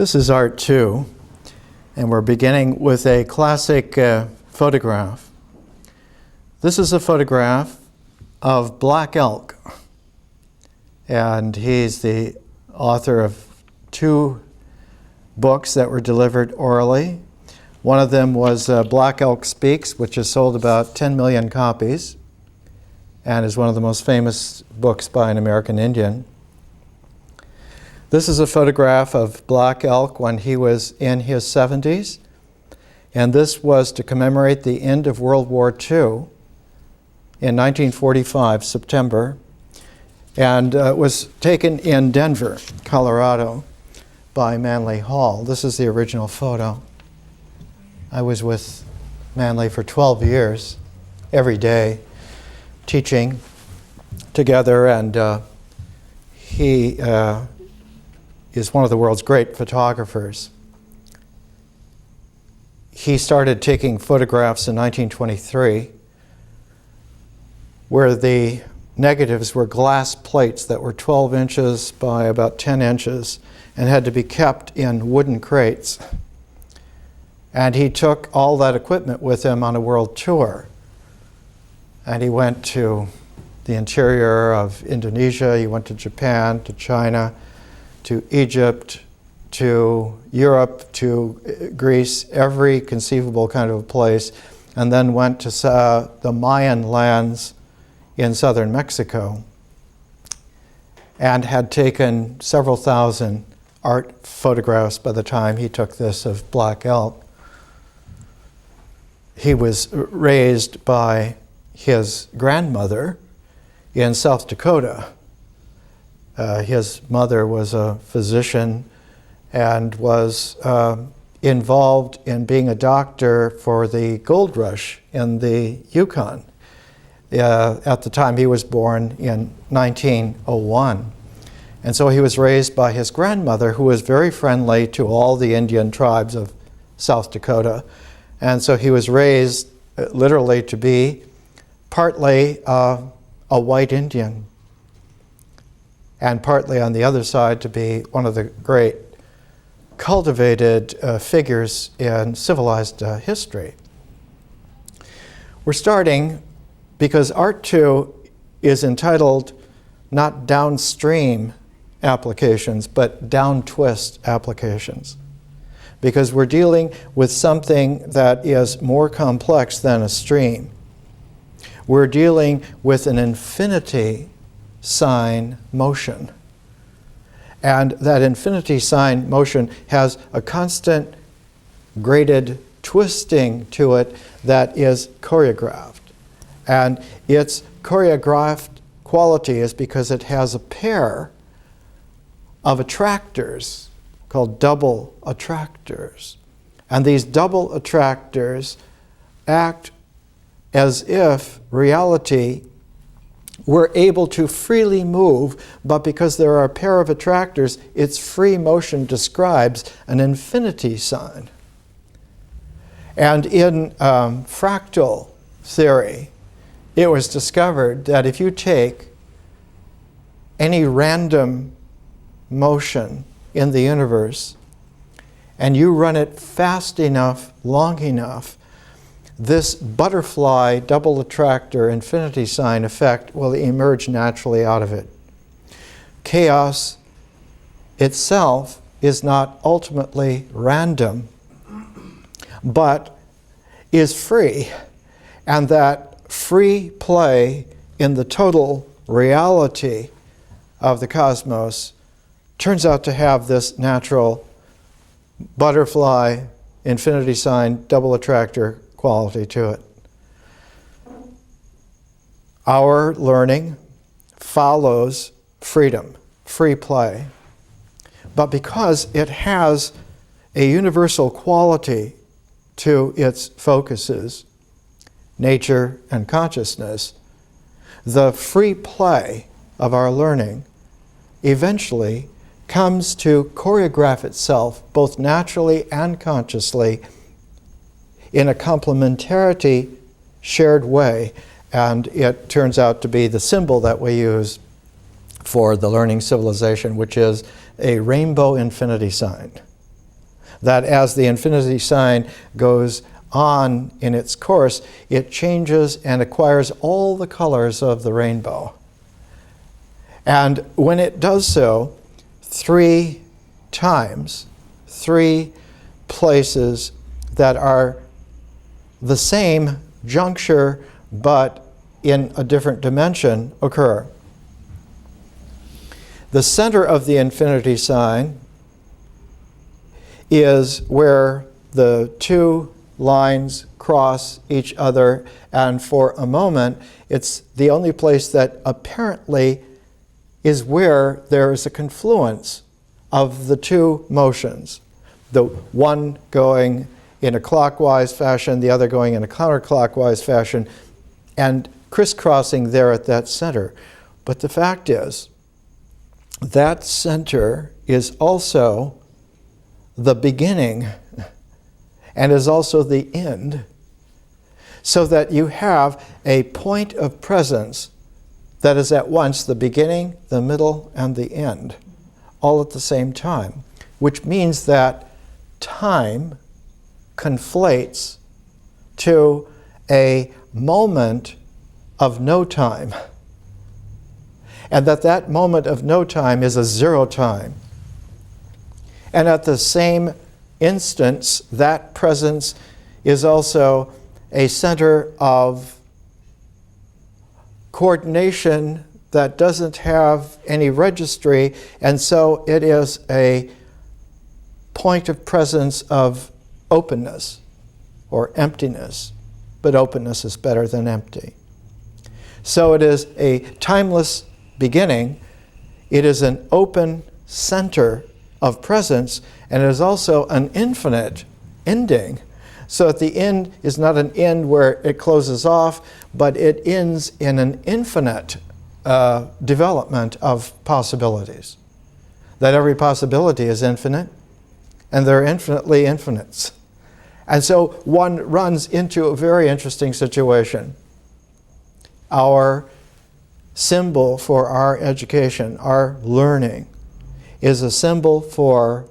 This is art 2, and we're beginning with a classic photograph. This is a photograph of Black Elk, and he's the author of 2 books that were delivered orally. One of them was Black Elk Speaks, which has sold about 10 million copies and is one of the most famous books by an American Indian. This is a photograph of Black Elk when he was in his 70s, and this was to commemorate the end of World War II in 1945, September, and was taken in Denver, Colorado, by Manly Hall. This is the original photo. I was with Manly for 12 years, every day, teaching together, and he is one of the world's great photographers. He started taking photographs in 1923, where the negatives were glass plates that were 12 inches by about 10 inches and had to be kept in wooden crates. And he took all that equipment with him on a world tour. And he went to the interior of Indonesia, he went to Japan, to China, to Egypt, to Europe, to Greece, every conceivable kind of place, and then went to the Mayan lands in southern Mexico, and had taken several thousand art photographs by the time he took this of Black Elk. He was raised by his grandmother in South Dakota. His mother was a physician and was involved in being a doctor for the gold rush in the Yukon at the time he was born in 1901. And so he was raised by his grandmother, who was very friendly to all the Indian tribes of South Dakota. And so he was raised literally to be partly a white Indian, and partly on the other side to be one of the great cultivated figures in civilized history. We're starting because Art 2 is entitled not downstream applications, but downtwist applications, because we're dealing with something that is more complex than a stream. We're dealing with an infinity sign motion. And that infinity sign motion has a constant graded twisting to it that is choreographed. And its choreographed quality is because it has a pair of attractors called double attractors. And these double attractors act as if reality were able to freely move, but because there are a pair of attractors, its free motion describes an infinity sign. And in fractal theory, it was discovered that if you take any random motion in the universe and you run it fast enough, long enough, this butterfly double attractor infinity sign effect will emerge naturally out of it. Chaos itself is not ultimately random, but is free, and that free play in the total reality of the cosmos turns out to have this natural butterfly infinity sign double attractor quality to it. Our learning follows freedom, free play. But because it has a universal quality to its focuses, nature and consciousness, the free play of our learning eventually comes to choreograph itself both naturally and consciously in a complementarity shared way, and it turns out to be the symbol that we use for the learning civilization, which is a rainbow infinity sign. that as the infinity sign goes on in its course, it changes and acquires all the colors of the rainbow. And when it does so, 3 times, 3 places that are the same juncture but in a different dimension occur. The center of the infinity sign is where the 2 lines cross each other, and for a moment it's the only place that apparently is where there is a confluence of the 2 motions, the one going in a clockwise fashion, the other going in a counterclockwise fashion, and crisscrossing there at that center. But the fact is, that center is also the beginning and is also the end, so that you have a point of presence that is at once the beginning, the middle, and the end, all at the same time, which means that time conflates to a moment of no time, and that moment of no time is a 0 time. And at the same instance, that presence is also a center of coordination that doesn't have any registry, and so it is a point of presence of openness or emptiness, but openness is better than empty. So it is a timeless beginning, it is an open center of presence, and it is also an infinite ending. So at the end is not an end where it closes off, but it ends in an infinite development of possibilities. That every possibility is infinite, and there are infinitely infinites. And so one runs into a very interesting situation. Our symbol for our education, our learning, is a symbol for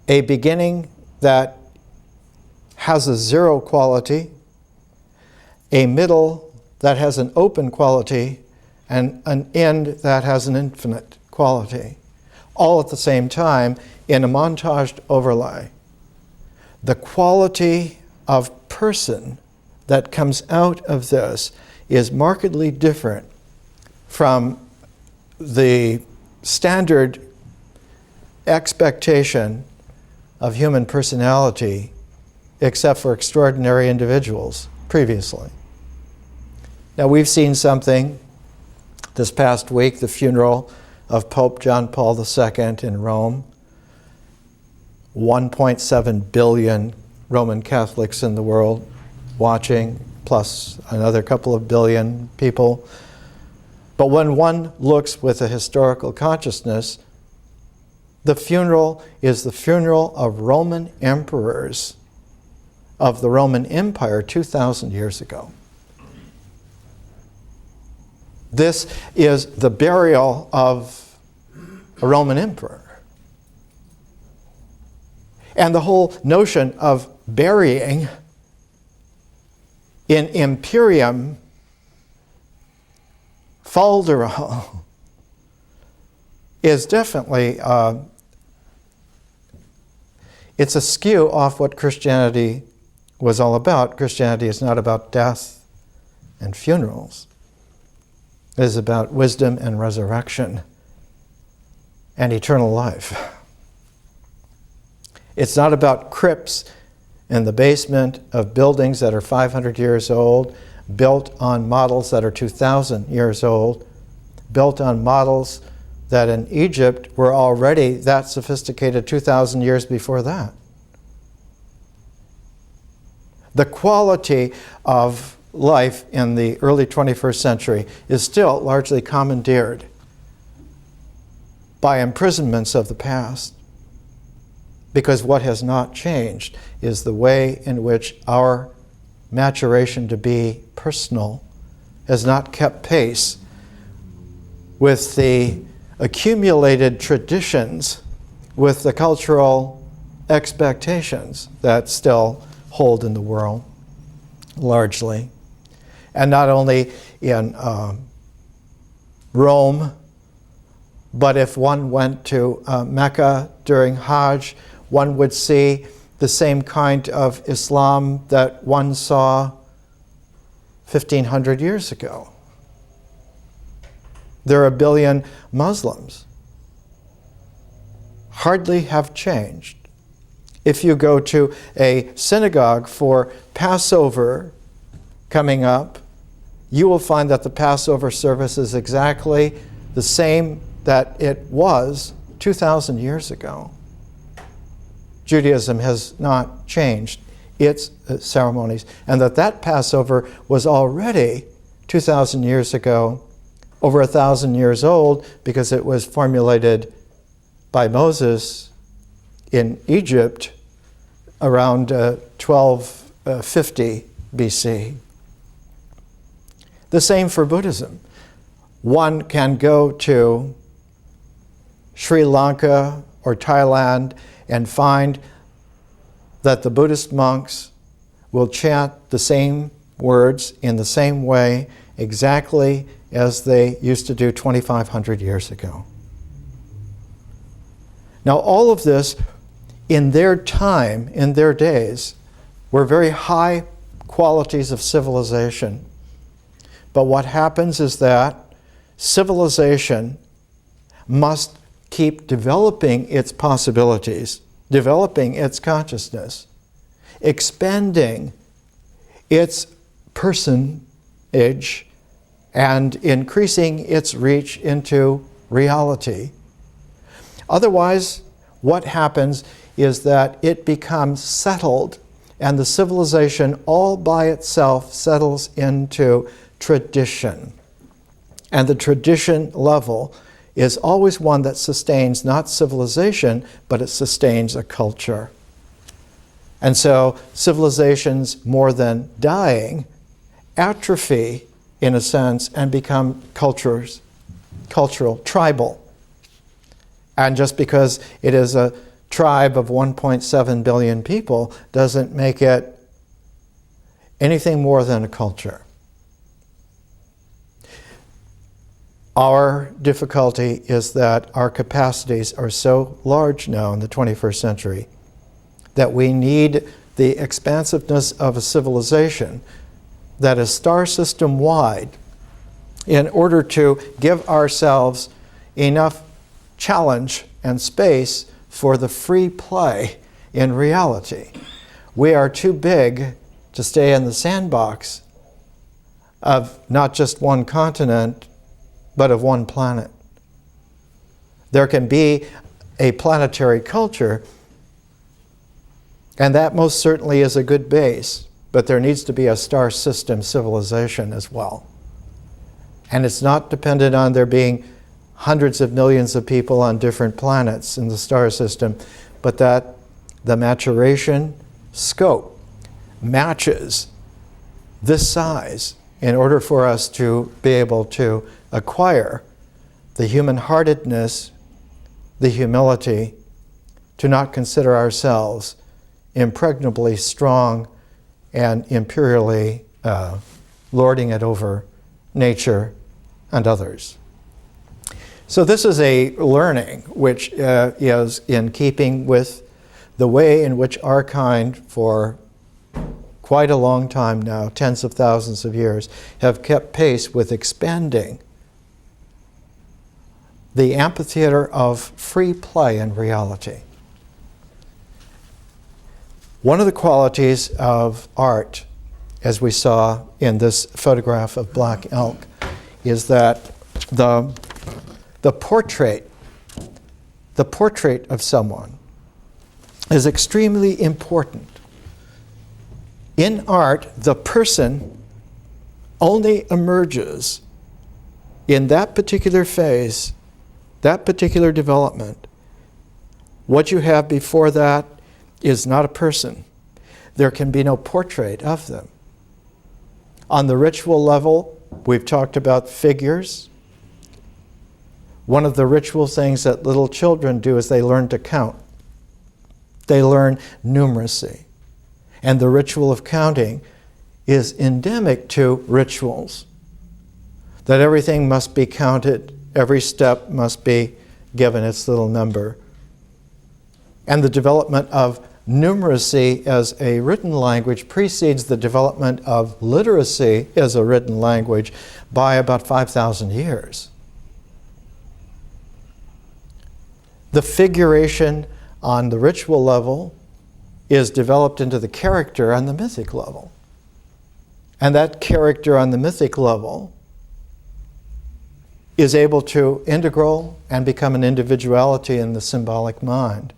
a beginning that has a 0 quality, a middle that has an open quality, and an end that has an infinite quality, all at the same time in a montaged overlay. The quality of person that comes out of this is markedly different from the standard expectation of human personality, except for extraordinary individuals previously. Now, we've seen something this past week, the funeral of Pope John Paul II in Rome. 1.7 billion Roman Catholics in the world watching, plus another couple of billion people. But when one looks with a historical consciousness, the funeral is the funeral of Roman emperors of the Roman Empire 2,000 years ago. This is the burial of a Roman emperor. And the whole notion of burying in imperium foldero is definitely, it's a skew off what Christianity was all about. Christianity is not about death and funerals. It is about wisdom and resurrection and eternal life. It's not about crypts in the basement of buildings that are 500 years old, built on models that are 2,000 years old, built on models that in Egypt were already that sophisticated 2,000 years before that. The quality of life in the early 21st century is still largely commandeered by imprisonments of the past, because what has not changed is the way in which our maturation to be personal has not kept pace with the accumulated traditions, with the cultural expectations that still hold in the world, largely. And not only in Rome, but if one went to Mecca during Hajj, one would see the same kind of Islam that one saw 1,500 years ago. There are 1 billion Muslims. Hardly have changed. If you go to a synagogue for Passover coming up, you will find that the Passover service is exactly the same that it was 2,000 years ago. Judaism has not changed its ceremonies, and that Passover was already 2,000 years ago, over 1,000 years old, because it was formulated by Moses in Egypt around 1250 BC. The same for Buddhism. One can go to Sri Lanka or Thailand and find that the Buddhist monks will chant the same words in the same way exactly as they used to do 2,500 years ago. Now, all of this, in their time, in their days, were very high qualities of civilization. But what happens is that civilization must keep developing its possibilities, developing its consciousness, expanding its personage, and increasing its reach into reality. Otherwise, what happens is that it becomes settled, and the civilization all by itself settles into tradition. And the tradition level is always one that sustains not civilization, but it sustains a culture. And so civilizations, more than dying, atrophy in a sense and become cultural, tribal. And just because it is a tribe of 1.7 billion people doesn't make it anything more than a culture. Our difficulty is that our capacities are so large now in the 21st century that we need the expansiveness of a civilization that is star system wide in order to give ourselves enough challenge and space for the free play in reality. We are too big to stay in the sandbox of not just one continent, but of one planet. There can be a planetary culture, and that most certainly is a good base, but there needs to be a star system civilization as well. And it's not dependent on there being hundreds of millions of people on different planets in the star system, but that the maturation scope matches this size in order for us to be able to acquire the human-heartedness, the humility, to not consider ourselves impregnably strong and imperially lording it over nature and others. So this is a learning which is in keeping with the way in which our kind for quite a long time now, tens of thousands of years, have kept pace with expanding the amphitheater of free play in reality. One of the qualities of art, as we saw in this photograph of Black Elk, is that the portrait of someone is extremely important. In art, the person only emerges in that particular phase, that particular development. What you have before that is not a person. There can be no portrait of them. On the ritual level, we've talked about figures. One of the ritual things that little children do is they learn to count. They learn numeracy. And the ritual of counting is endemic to rituals. That everything must be counted, every step must be given its little number. And the development of numeracy as a written language precedes the development of literacy as a written language by about 5,000 years. The figuration on the ritual level is developed into the character on the mythic level. And that character on the mythic level is able to integral and become an individuality in the symbolic mind.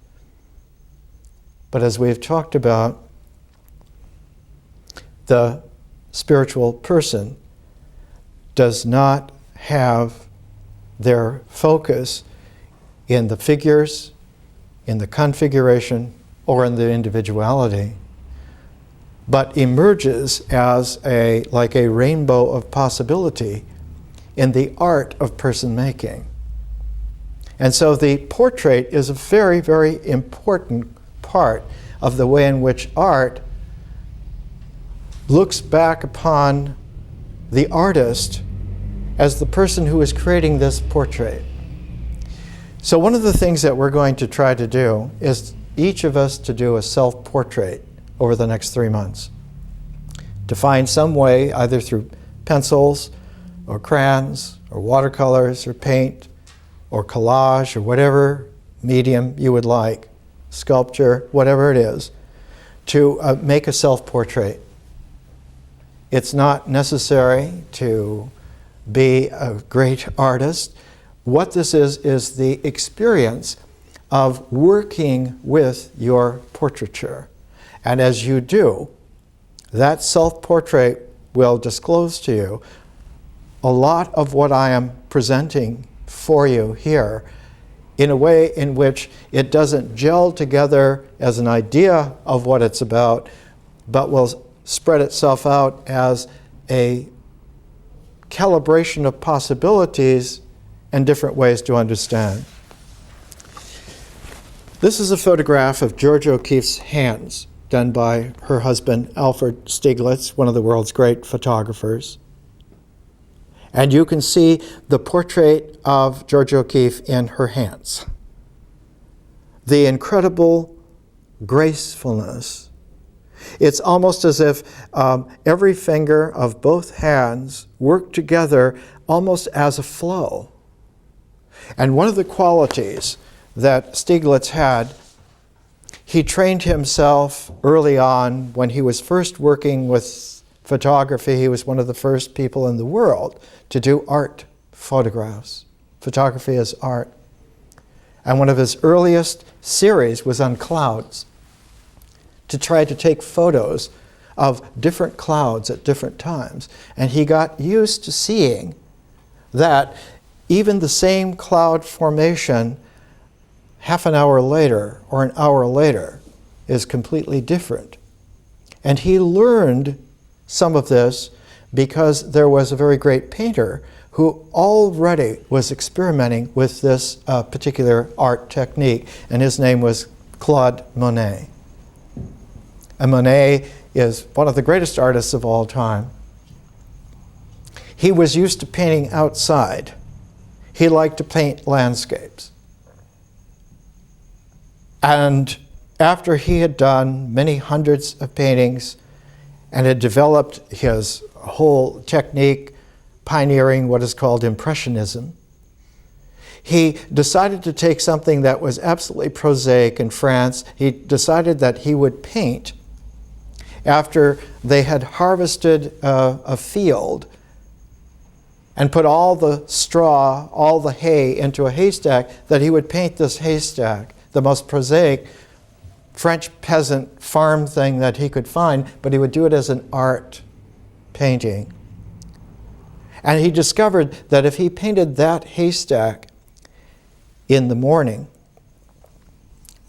But as we've talked about, the spiritual person does not have their focus in the figures, in the configuration, or in the individuality, but emerges as like a rainbow of possibility in the art of person making. And so the portrait is a very, very important part of the way in which art looks back upon the artist as the person who is creating this portrait. So one of the things that we're going to try to do is each of us to do a self-portrait over the next 3 months. To find some way, either through pencils or crayons or watercolors or paint or collage or whatever medium you would like, sculpture, whatever it is, to make a self-portrait. It's not necessary to be a great artist. What this is the experience of working with your portraiture. And as you do, that self-portrait will disclose to you a lot of what I am presenting for you here in a way in which it doesn't gel together as an idea of what it's about, but will spread itself out as a calibration of possibilities and different ways to understand. This is a photograph of George O'Keeffe's hands, done by her husband, Alfred Stieglitz, one of the world's great photographers. And you can see the portrait of George O'Keeffe in her hands. The incredible gracefulness. It's almost as if every finger of both hands work together almost as a flow. And one of the qualities that Stieglitz had, he trained himself early on when he was first working with photography. He was one of the first people in the world to do art photographs. Photography is art. And one of his earliest series was on clouds, to try to take photos of different clouds at different times. And he got used to seeing that even the same cloud formation half an hour later or an hour later is completely different. And he learned some of this because there was a very great painter who already was experimenting with this particular art technique, and his name was Claude Monet. And Monet is one of the greatest artists of all time. He was used to painting outside. He liked to paint landscapes. And after he had done many hundreds of paintings and had developed his whole technique, pioneering what is called Impressionism, he decided to take something that was absolutely prosaic in France. He decided that he would paint after they had harvested a field and put all the straw, all the hay into a haystack, that he would paint this haystack, the most prosaic French peasant farm thing that he could find, but he would do it as an art painting. And he discovered that if he painted that haystack in the morning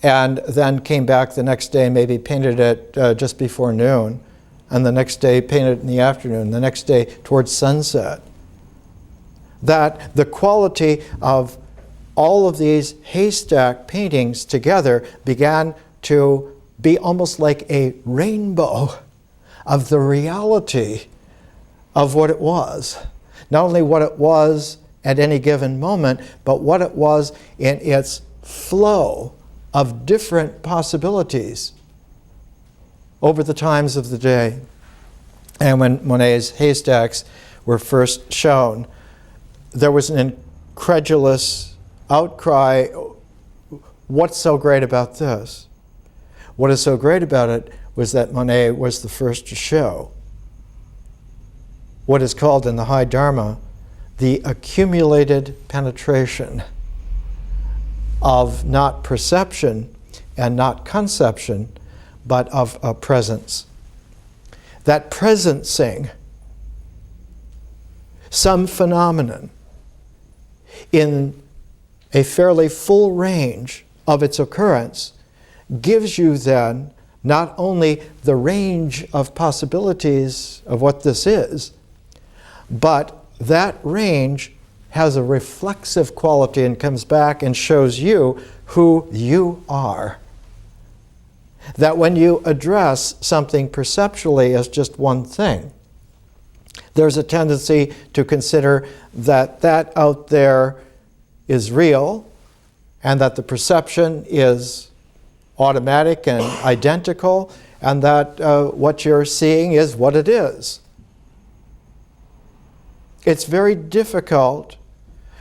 and then came back the next day, maybe painted it just before noon, and the next day painted it in the afternoon, the next day towards sunset, that the quality of all of these haystack paintings together began to be almost like a rainbow of the reality of what it was. Not only what it was at any given moment, but what it was in its flow of different possibilities over the times of the day. And when Monet's haystacks were first shown, there was an incredulous outcry, what's so great about this? What is so great about it was that Monet was the first to show what is called in the High Dharma the accumulated penetration of not perception and not conception, but of a presence. That presencing some phenomenon in a fairly full range of its occurrence gives you then not only the range of possibilities of what this is, but that range has a reflexive quality and comes back and shows you who you are. That when you address something perceptually as just one thing, there's a tendency to consider that that out there is real and that the perception is automatic and identical and that what you're seeing is what it is. It's very difficult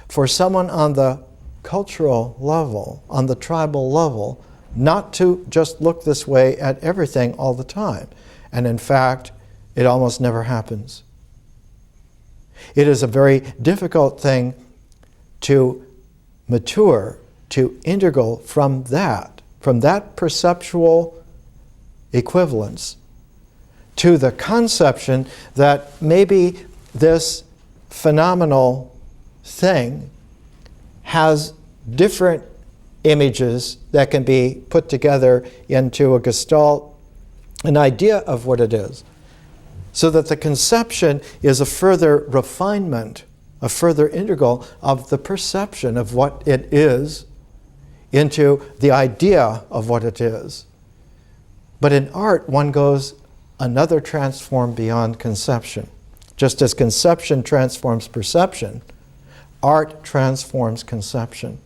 for someone on the cultural level, on the tribal level, not to just look this way at everything all the time. And in fact, it almost never happens. It is a very difficult thing to mature, to integral from that perceptual equivalence to the conception that maybe this phenomenal thing has different images that can be put together into a gestalt, an idea of what it is, so that the conception is a further refinement, a further integral of the perception of what it is into the idea of what it is. But in art, one goes another transform beyond conception. Just as conception transforms perception, art transforms conception.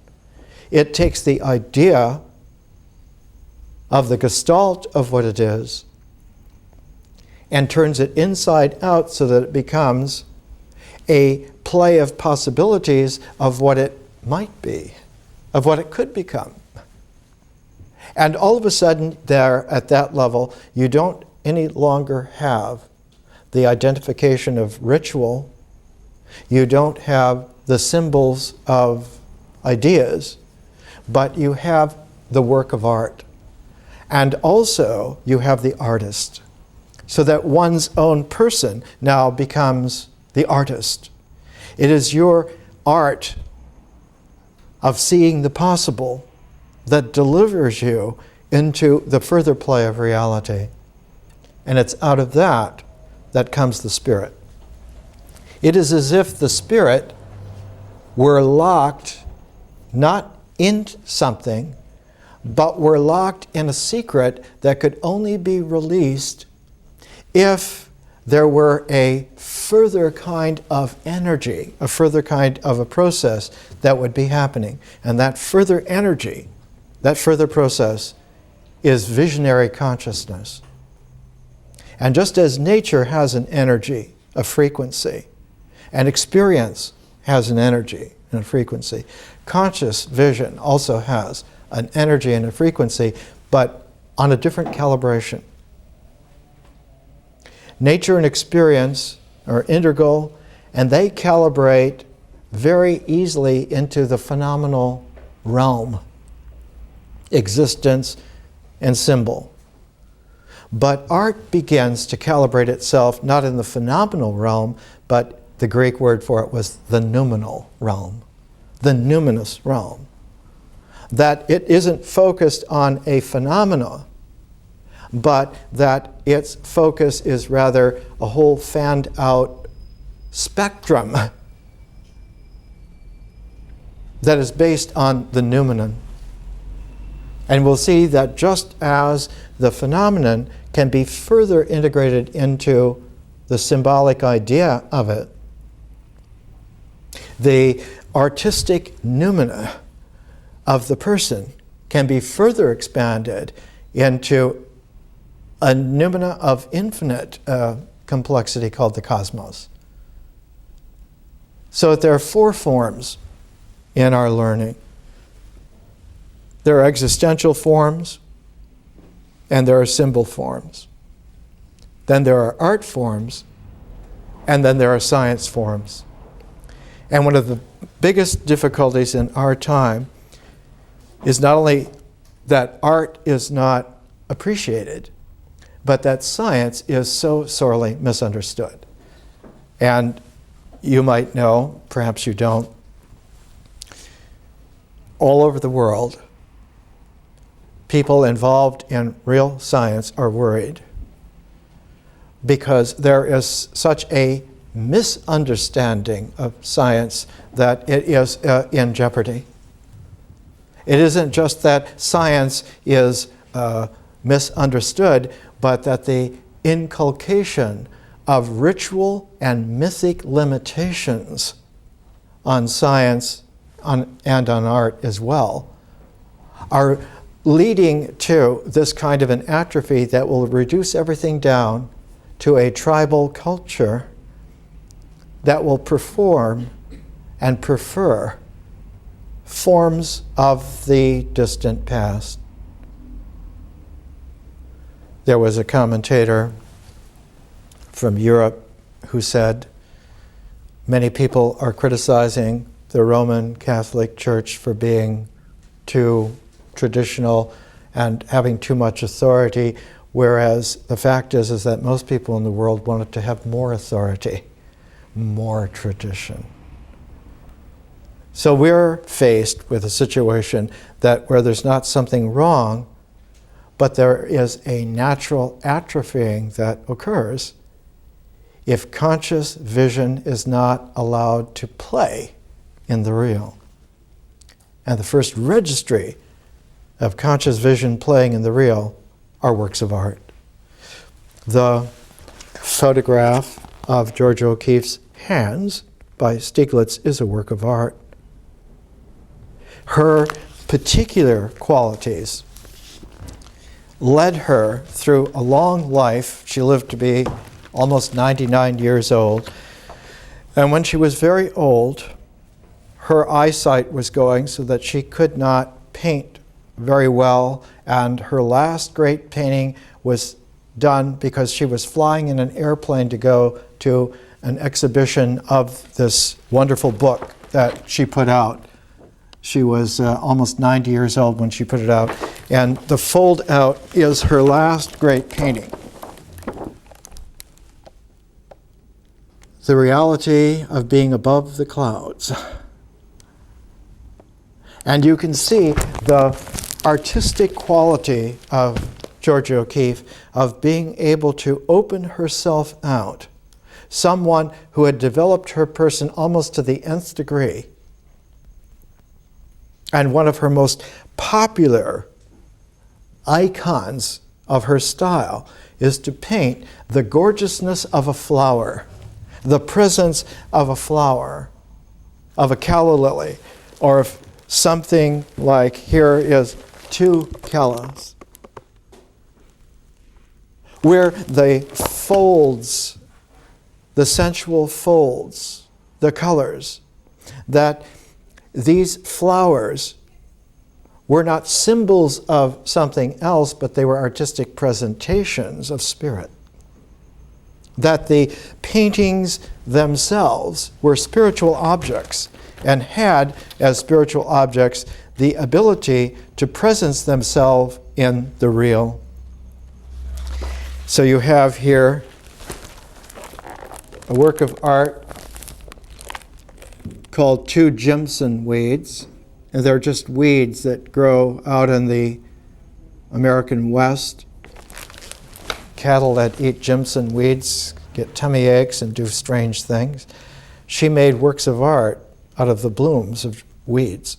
It takes the idea of the gestalt of what it is and turns it inside out so that it becomes a play of possibilities of what it might be, of what it could become. And all of a sudden, there at that level, you don't any longer have the identification of ritual. You don't have the symbols of ideas, but you have the work of art. And also, you have the artist, so that one's own person now becomes the artist. It is your art of seeing the possible that delivers you into the further play of reality. And it's out of that comes the spirit. It is as if the spirit were locked not in something, but were locked in a secret that could only be released if there were a further kind of energy, a further kind of a process that would be happening. And that further energy, that further process is visionary consciousness. And just as nature has an energy, a frequency, and experience has an energy and a frequency, conscious vision also has an energy and a frequency, but on a different calibration. Nature and experience are integral, and they calibrate very easily into the phenomenal realm, existence, and symbol. But art begins to calibrate itself not in the phenomenal realm, but the Greek word for it was the noumenal realm, the numinous realm. That it isn't focused on a phenomena, but that its focus is rather a whole fanned out spectrum that is based on the noumenon. And we'll see that just as the phenomenon can be further integrated into the symbolic idea of it, the artistic noumena of the person can be further expanded into a noumena of infinite complexity called the cosmos. So that there are four forms in our learning. There are existential forms, and there are symbol forms. Then there are art forms, and then there are science forms. And one of the biggest difficulties in our time is not only that art is not appreciated, but that science is so sorely misunderstood. And you might know, perhaps you don't, all over the world, people involved in real science are worried because there is such a misunderstanding of science that it is in jeopardy. It isn't just that science is misunderstood, but that the inculcation of ritual and mythic limitations on science and on art as well are leading to this kind of an atrophy that will reduce everything down to a tribal culture that will perform and prefer forms of the distant past. There was a commentator from Europe who said, many people are criticizing the Roman Catholic Church for being too traditional and having too much authority, whereas the fact is that most people in the world wanted to have more authority, more tradition. So we're faced with a situation that where there's not something wrong, but there is a natural atrophying that occurs if conscious vision is not allowed to play in the real. And the first registry of conscious vision playing in the real are works of art. The photograph of George O'Keeffe's hands by Stieglitz is a work of art. Her particular qualities led her through a long life. She lived to be almost 99 years old. And when she was very old, her eyesight was going so that she could not paint very well. And her last great painting was done because she was flying in an airplane to go to an exhibition of this wonderful book that she put out. She was almost 90 years old when she put it out. And the fold out is her last great painting. The reality of being above the clouds. And you can see the artistic quality of Georgia O'Keeffe of being able to open herself out. Someone who had developed her person almost to the nth degree. And one of her most popular icons of her style is to paint the gorgeousness of a flower, the presence of a flower, of a calla lily, or if something like here is two callas, where the folds, the sensual folds, the colors, that these flowers were not symbols of something else, but they were artistic presentations of spirit. That the paintings themselves were spiritual objects and had, as spiritual objects, the ability to presence themselves in the real. So you have here a work of art called Two Jimson Weeds. And they're just weeds that grow out in the American West. Cattle that eat Jimson weeds get tummy aches and do strange things. She made works of art out of the blooms of weeds.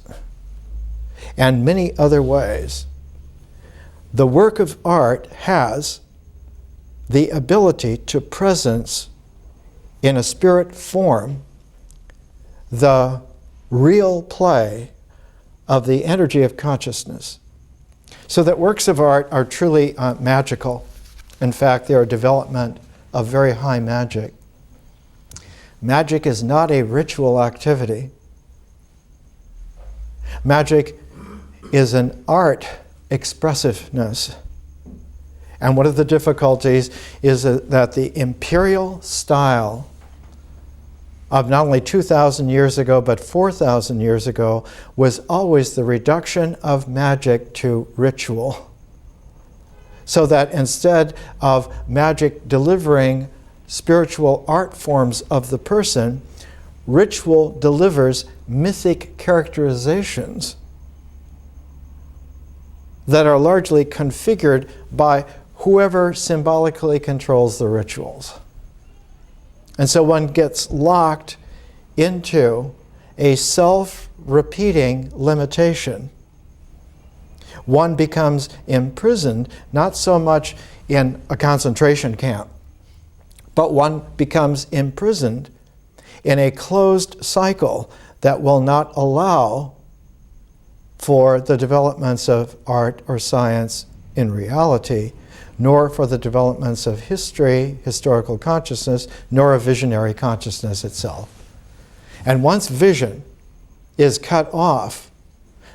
And many other ways the work of art has the ability to presence in a spirit form the real play of the energy of consciousness. So that works of art are truly magical. In fact, they are a development of very high magic. Magic is not a ritual activity. Magic is an art expressiveness. And one of the difficulties is that the imperial style of not only 2,000 years ago, but 4,000 years ago, was always the reduction of magic to ritual. So that instead of magic delivering spiritual art forms of the person, ritual delivers mythic characterizations that are largely configured by whoever symbolically controls the rituals. And so one gets locked into a self-repeating limitation. One becomes imprisoned, not so much in a concentration camp, but one becomes imprisoned in a closed cycle that will not allow for the developments of art or science in reality, nor for the developments of history, historical consciousness, nor of visionary consciousness itself. And once vision is cut off,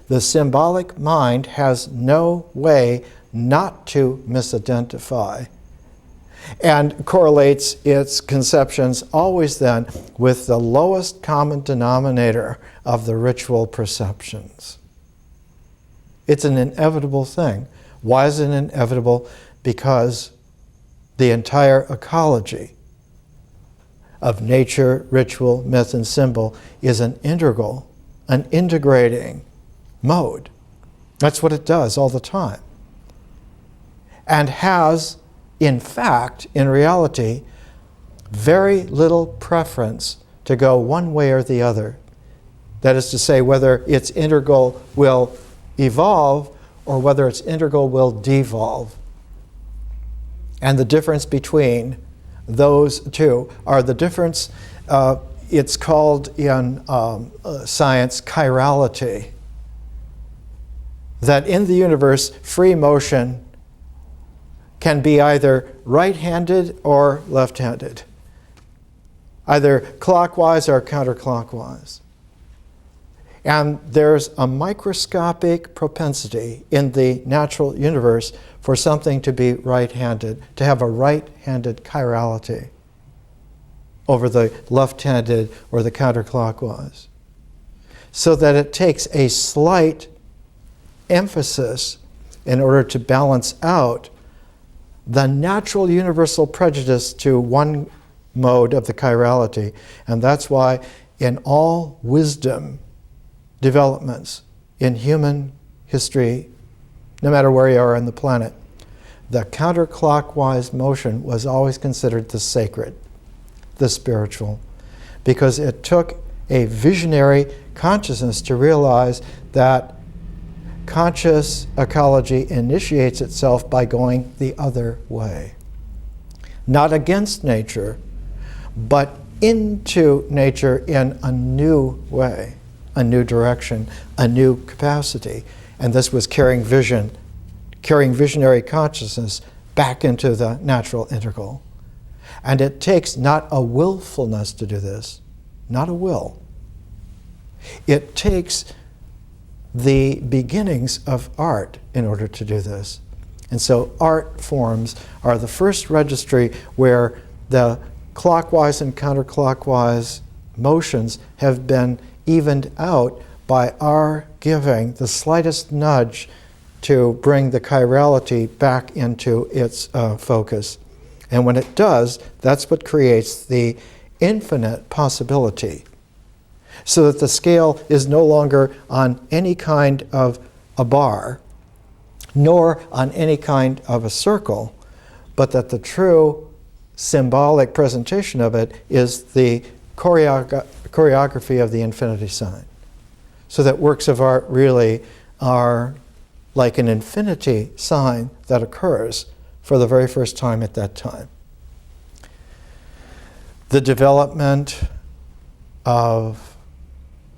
the symbolic mind has no way not to misidentify, and correlates its conceptions always then with the lowest common denominator of the ritual perceptions. It's an inevitable thing. Why is it inevitable? Because the entire ecology of nature, ritual, myth, and symbol is an integral, an integrating mode. That's what it does all the time. And has, in fact, in reality, very little preference to go one way or the other. That is to say, whether its integral will evolve or whether its integral will devolve. And the difference between those two are the difference, it's called in science chirality. That in the universe, free motion can be either right-handed or left-handed, either clockwise or counterclockwise. And there's a microscopic propensity in the natural universe for something to be right-handed, to have a right-handed chirality over the left-handed or the counterclockwise. So that it takes a slight emphasis in order to balance out the natural universal prejudice to one mode of the chirality. And that's why in all wisdom developments in human history, no matter where you are on the planet, the counterclockwise motion was always considered the sacred, the spiritual, because it took a visionary consciousness to realize that conscious ecology initiates itself by going the other way. Not against nature, but into nature in a new way, a new direction, a new capacity. And this was carrying vision, carrying visionary consciousness back into the natural integral. And it takes not a willfulness to do this, not a will. It takes the beginnings of art in order to do this. And so art forms are the first registry where the clockwise and counterclockwise motions have been evened out by our giving the slightest nudge to bring the chirality back into its focus. And when it does, that's what creates the infinite possibility. So that the scale is no longer on any kind of a bar, nor on any kind of a circle, but that the true symbolic presentation of it is the choreography of the infinity sign. So that works of art really are like an infinity sign that occurs for the very first time at that time. The development of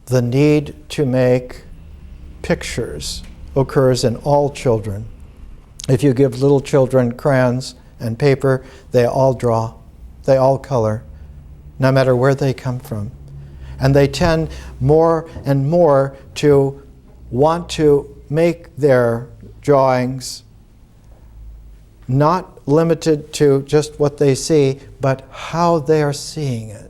the need to make pictures occurs in all children. If you give little children crayons and paper, they all draw, they all color, no matter where they come from. And they tend more and more to want to make their drawings not limited to just what they see, but how they are seeing it.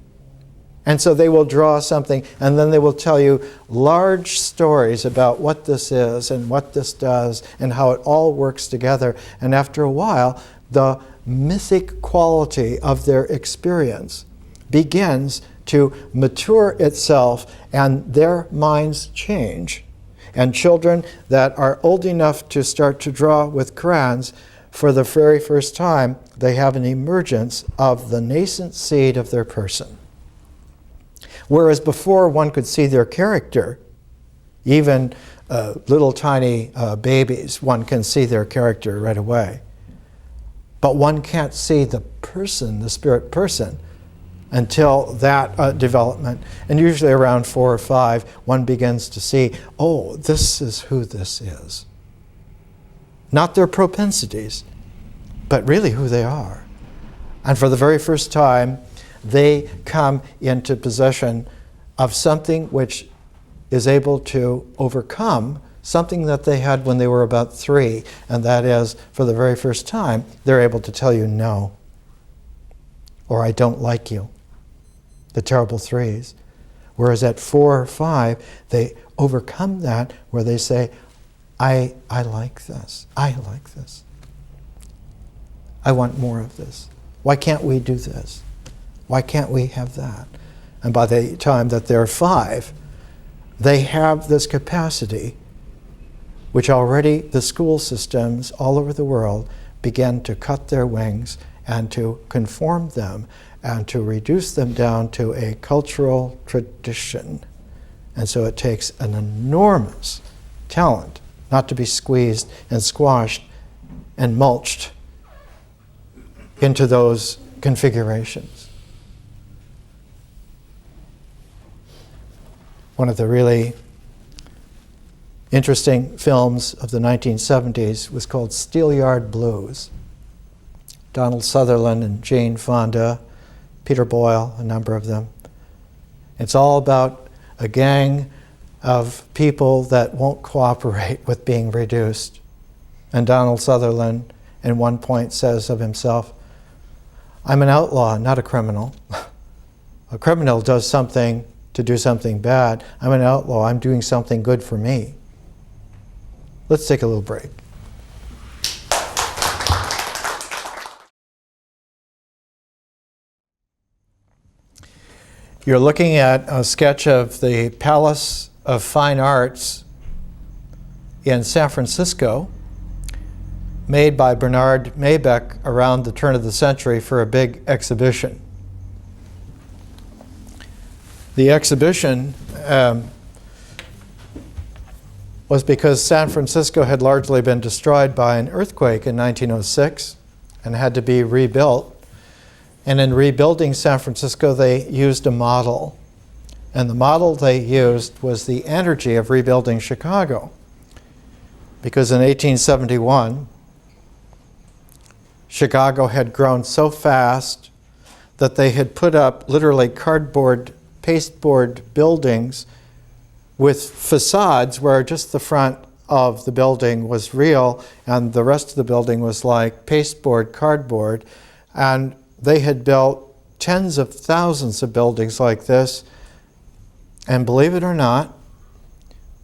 And so they will draw something, and then they will tell you large stories about what this is and what this does and how it all works together. And after a while, the mythic quality of their experience begins to mature itself, and their minds change. And children that are old enough to start to draw with crayons, for the very first time, they have an emergence of the nascent seed of their person. Whereas before one could see their character, even little tiny babies, one can see their character right away. But one can't see the person, the spirit person, until that development. And usually around 4 or 5, one begins to see, oh, this is who this is. Not their propensities, but really who they are. And for the very first time, they come into possession of something which is able to overcome something that they had when they were about 3, and that is, for the very first time, they're able to tell you no, or I don't like you, the terrible 3s. Whereas at 4 or 5, they overcome that, where they say, I like this. I like this. I want more of this. Why can't we do this? Why can't we have that? And by the time that they're 5, they have this capacity, which already the school systems all over the world began to cut their wings and to conform them and to reduce them down to a cultural tradition. And so it takes an enormous talent not to be squeezed and squashed and mulched into those configurations. One of the really interesting films of the 1970s was called Steelyard Blues. Donald Sutherland and Jane Fonda, Peter Boyle, a number of them. It's all about a gang of people that won't cooperate with being reduced. And Donald Sutherland at one point says of himself, I'm an outlaw, not a criminal. A criminal does something to do something bad. I'm an outlaw, I'm doing something good for me. Let's take a little break. You're looking at a sketch of the Palace of Fine Arts in San Francisco, made by Bernard Maybeck around the turn of the century for a big exhibition. The exhibition was because San Francisco had largely been destroyed by an earthquake in 1906 and had to be rebuilt. And in rebuilding San Francisco, they used a model. And the model they used was the energy of rebuilding Chicago. Because in 1871, Chicago had grown so fast that they had put up literally cardboard, pasteboard buildings with facades where just the front of the building was real and the rest of the building was like pasteboard, cardboard. And they had built tens of thousands of buildings like this. And believe it or not,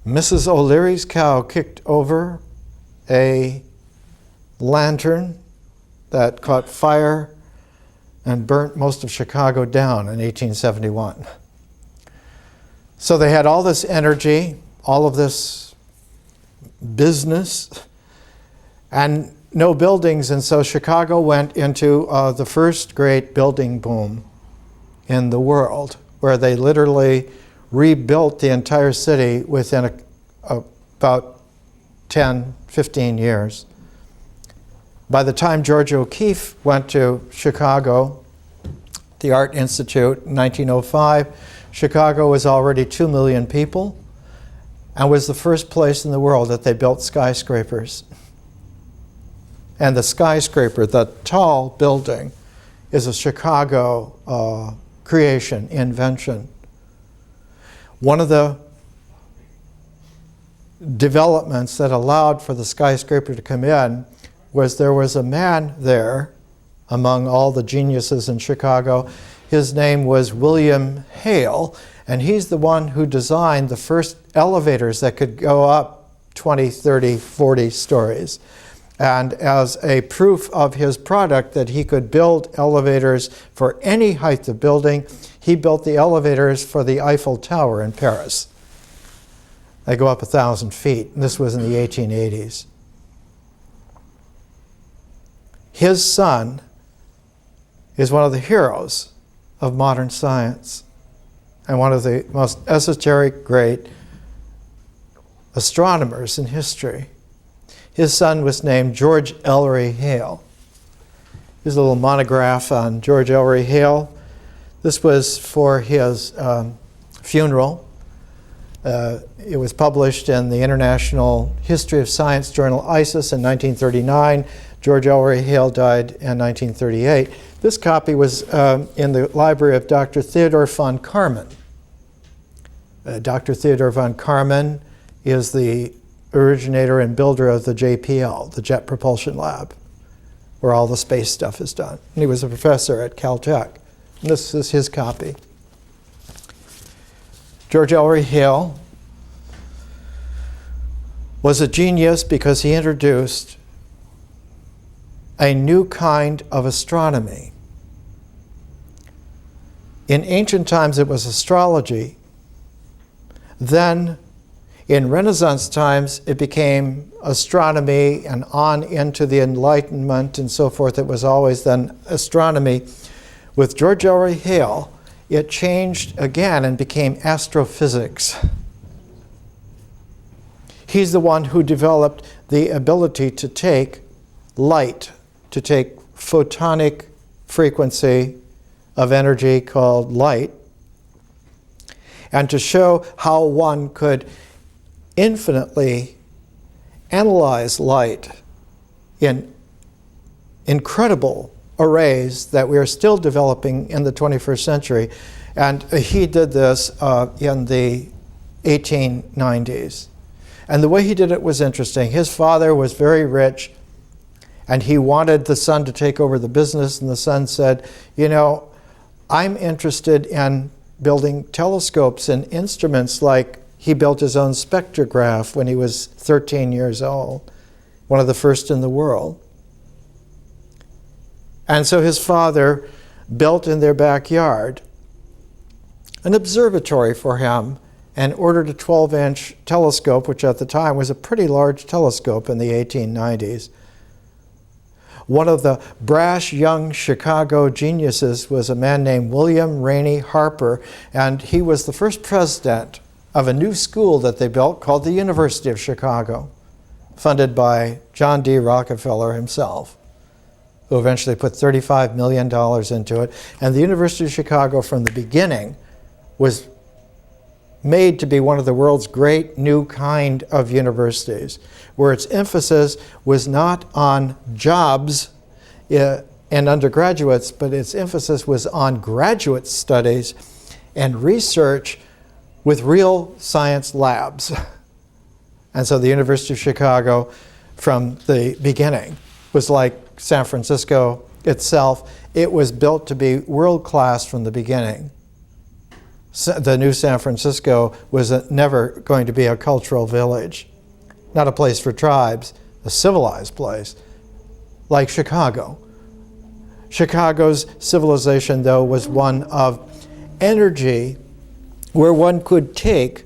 Mrs. O'Leary's cow kicked over a lantern that caught fire and burnt most of Chicago down in 1871. So they had all this energy, all of this business, and no buildings, and so Chicago went into the first great building boom in the world, where they literally rebuilt the entire city within about 10, 15 years. By the time George O'Keeffe went to Chicago, the Art Institute in 1905, Chicago was already 2 million people and was the first place in the world that they built skyscrapers. And the skyscraper, the tall building, is a Chicago creation, invention. One of the developments that allowed for the skyscraper to come in was there was a man there among all the geniuses in Chicago. His name was William Hale, and he's the one who designed the first elevators that could go up 20, 30, 40 stories. And as a proof of his product that he could build elevators for any height of building, he built the elevators for the Eiffel Tower in Paris. They go up 1,000 feet. And this was in the 1880s. His son is one of the heroes of modern science and one of the most esoteric, great astronomers in history. His son was named George Ellery Hale. Here's a little monograph on George Ellery Hale. This was for his funeral. It was published in the International History of Science journal ISIS in 1939. George Ellery Hale died in 1938. This copy was in the library of Dr. Theodore von Karman. Dr. Theodore von Karman is the originator and builder of the JPL, the Jet Propulsion Lab, where all the space stuff is done. And he was a professor at Caltech. And this is his copy. George Ellery Hale was a genius because he introduced a new kind of astronomy. In ancient times, it was astrology. Then, in Renaissance times, it became astronomy, and on into the Enlightenment and so forth. It was always then astronomy. With George Ellery Hale, it changed again and became astrophysics. He's the one who developed the ability to take light, to take photonic frequency of energy called light, and to show how one could infinitely analyze light in incredible arrays that we are still developing in the 21st century. And he did this in the 1890s. And the way he did it was interesting. His father was very rich, and he wanted the son to take over the business, and the son said, you know, I'm interested in building telescopes and instruments. Like he built his own spectrograph when he was 13 years old, one of the first in the world. And so his father built in their backyard an observatory for him and ordered a 12-inch telescope, which at the time was a pretty large telescope in the 1890s. One of the brash young Chicago geniuses was a man named William Rainey Harper, and he was the first president of a new school that they built called the University of Chicago, funded by John D. Rockefeller himself, who eventually put $35 million into it. And the University of Chicago from the beginning was made to be one of the world's great new kind of universities, where its emphasis was not on jobs and undergraduates, but its emphasis was on graduate studies and research with real science labs. And so the University of Chicago from the beginning was like San Francisco itself. It was built to be world-class from the beginning. The new San Francisco was never going to be a cultural village, not a place for tribes, a civilized place, like Chicago. Chicago's civilization, though, was one of energy, where one could take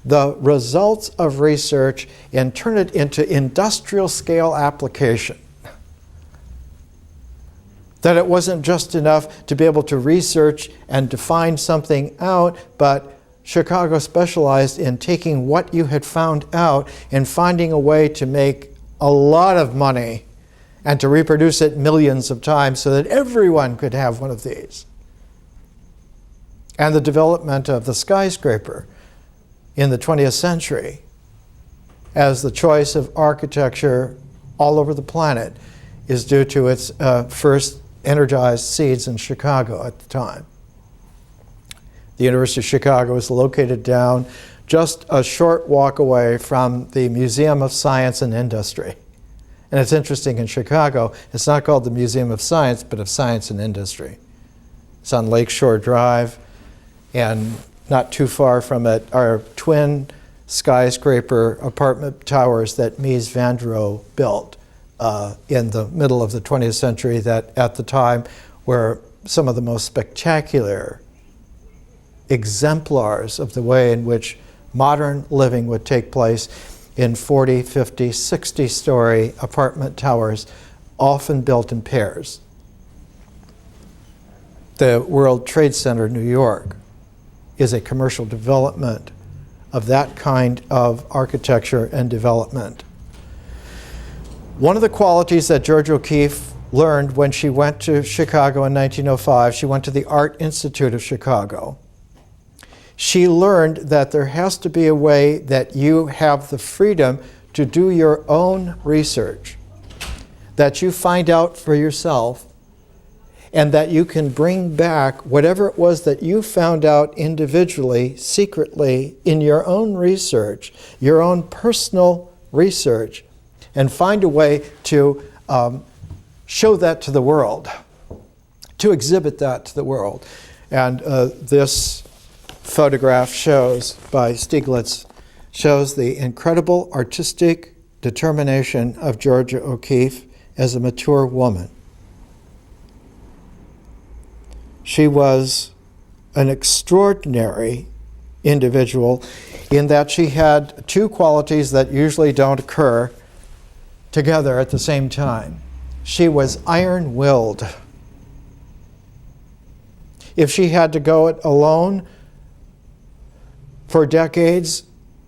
the results of research and turn it into industrial scale application. That it wasn't just enough to be able to research and to find something out, but Chicago specialized in taking what you had found out and finding a way to make a lot of money and to reproduce it millions of times so that everyone could have one of these. And the development of the skyscraper in the 20th century as the choice of architecture all over the planet is due to its first energized seeds in Chicago at the time. The University of Chicago is located down just a short walk away from the Museum of Science and Industry. And it's interesting, in Chicago, it's not called the Museum of Science, but of Science and Industry. It's on Lakeshore Drive, and not too far from it are twin skyscraper apartment towers that Mies van der Rohe built in the middle of the 20th century that at the time were some of the most spectacular exemplars of the way in which modern living would take place in 40, 50, 60-story apartment towers, often built in pairs. The World Trade Center, New York, is a commercial development of that kind of architecture and development. One of the qualities that Georgia O'Keeffe learned when she went to Chicago in 1905, she went to the Art Institute of Chicago. She learned that there has to be a way that you have the freedom to do your own research, that you find out for yourself, and that you can bring back whatever it was that you found out individually, secretly, in your own research, your own personal research, and find a way to show that to the world, to exhibit that to the world. And this photograph by Stieglitz shows the incredible artistic determination of Georgia O'Keeffe as a mature woman. She was an extraordinary individual in that she had two qualities that usually don't occur together at the same time. She was iron-willed. If she had to go it alone for decades,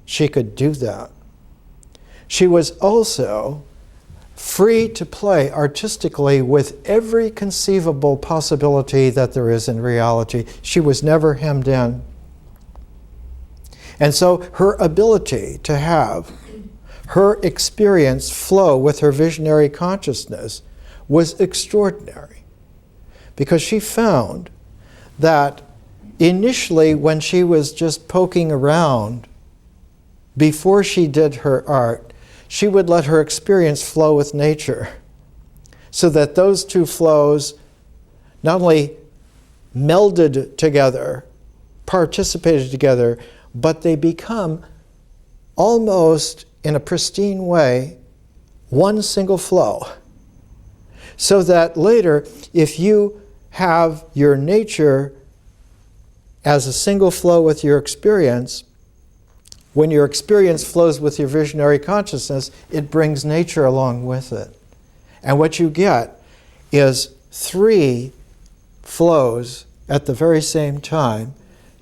she could do that. She was also free to play artistically with every conceivable possibility that there is in reality. She was never hemmed in. And so her ability to have her experience flow with her visionary consciousness was extraordinary, because she found that initially, when she was just poking around, before she did her art, she would let her experience flow with nature, so that those two flows not only melded together, participated together, but they become almost in a pristine way one single flow. So that later, if you have your nature as a single flow with your experience, when your experience flows with your visionary consciousness, it brings nature along with it. And what you get is three flows at the very same time,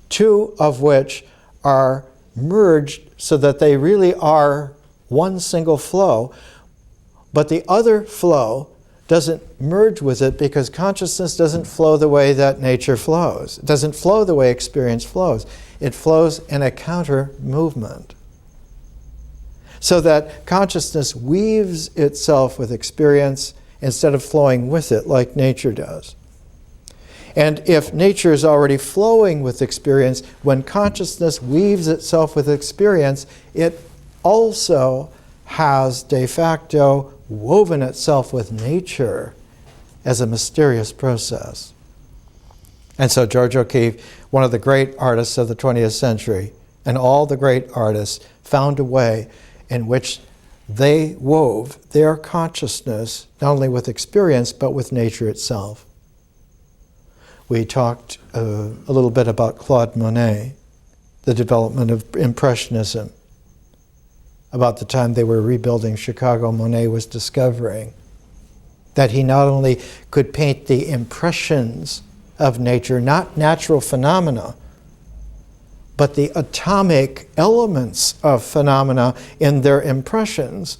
two of which are merged so that they really are one single flow, but the other flow doesn't merge with it because consciousness doesn't flow the way that nature flows. It doesn't flow the way experience flows. It flows in a counter movement. So that consciousness weaves itself with experience instead of flowing with it like nature does. And if nature is already flowing with experience, when consciousness weaves itself with experience, it also has de facto woven itself with nature as a mysterious process. And so Georgia O'Keeffe, one of the great artists of the 20th century, and all the great artists found a way in which they wove their consciousness not only with experience but with nature itself. We talked a little bit about Claude Monet, the development of Impressionism. About the time they were rebuilding Chicago, Monet was discovering that he not only could paint the impressions of nature, not natural phenomena, but the atomic elements of phenomena in their impressions,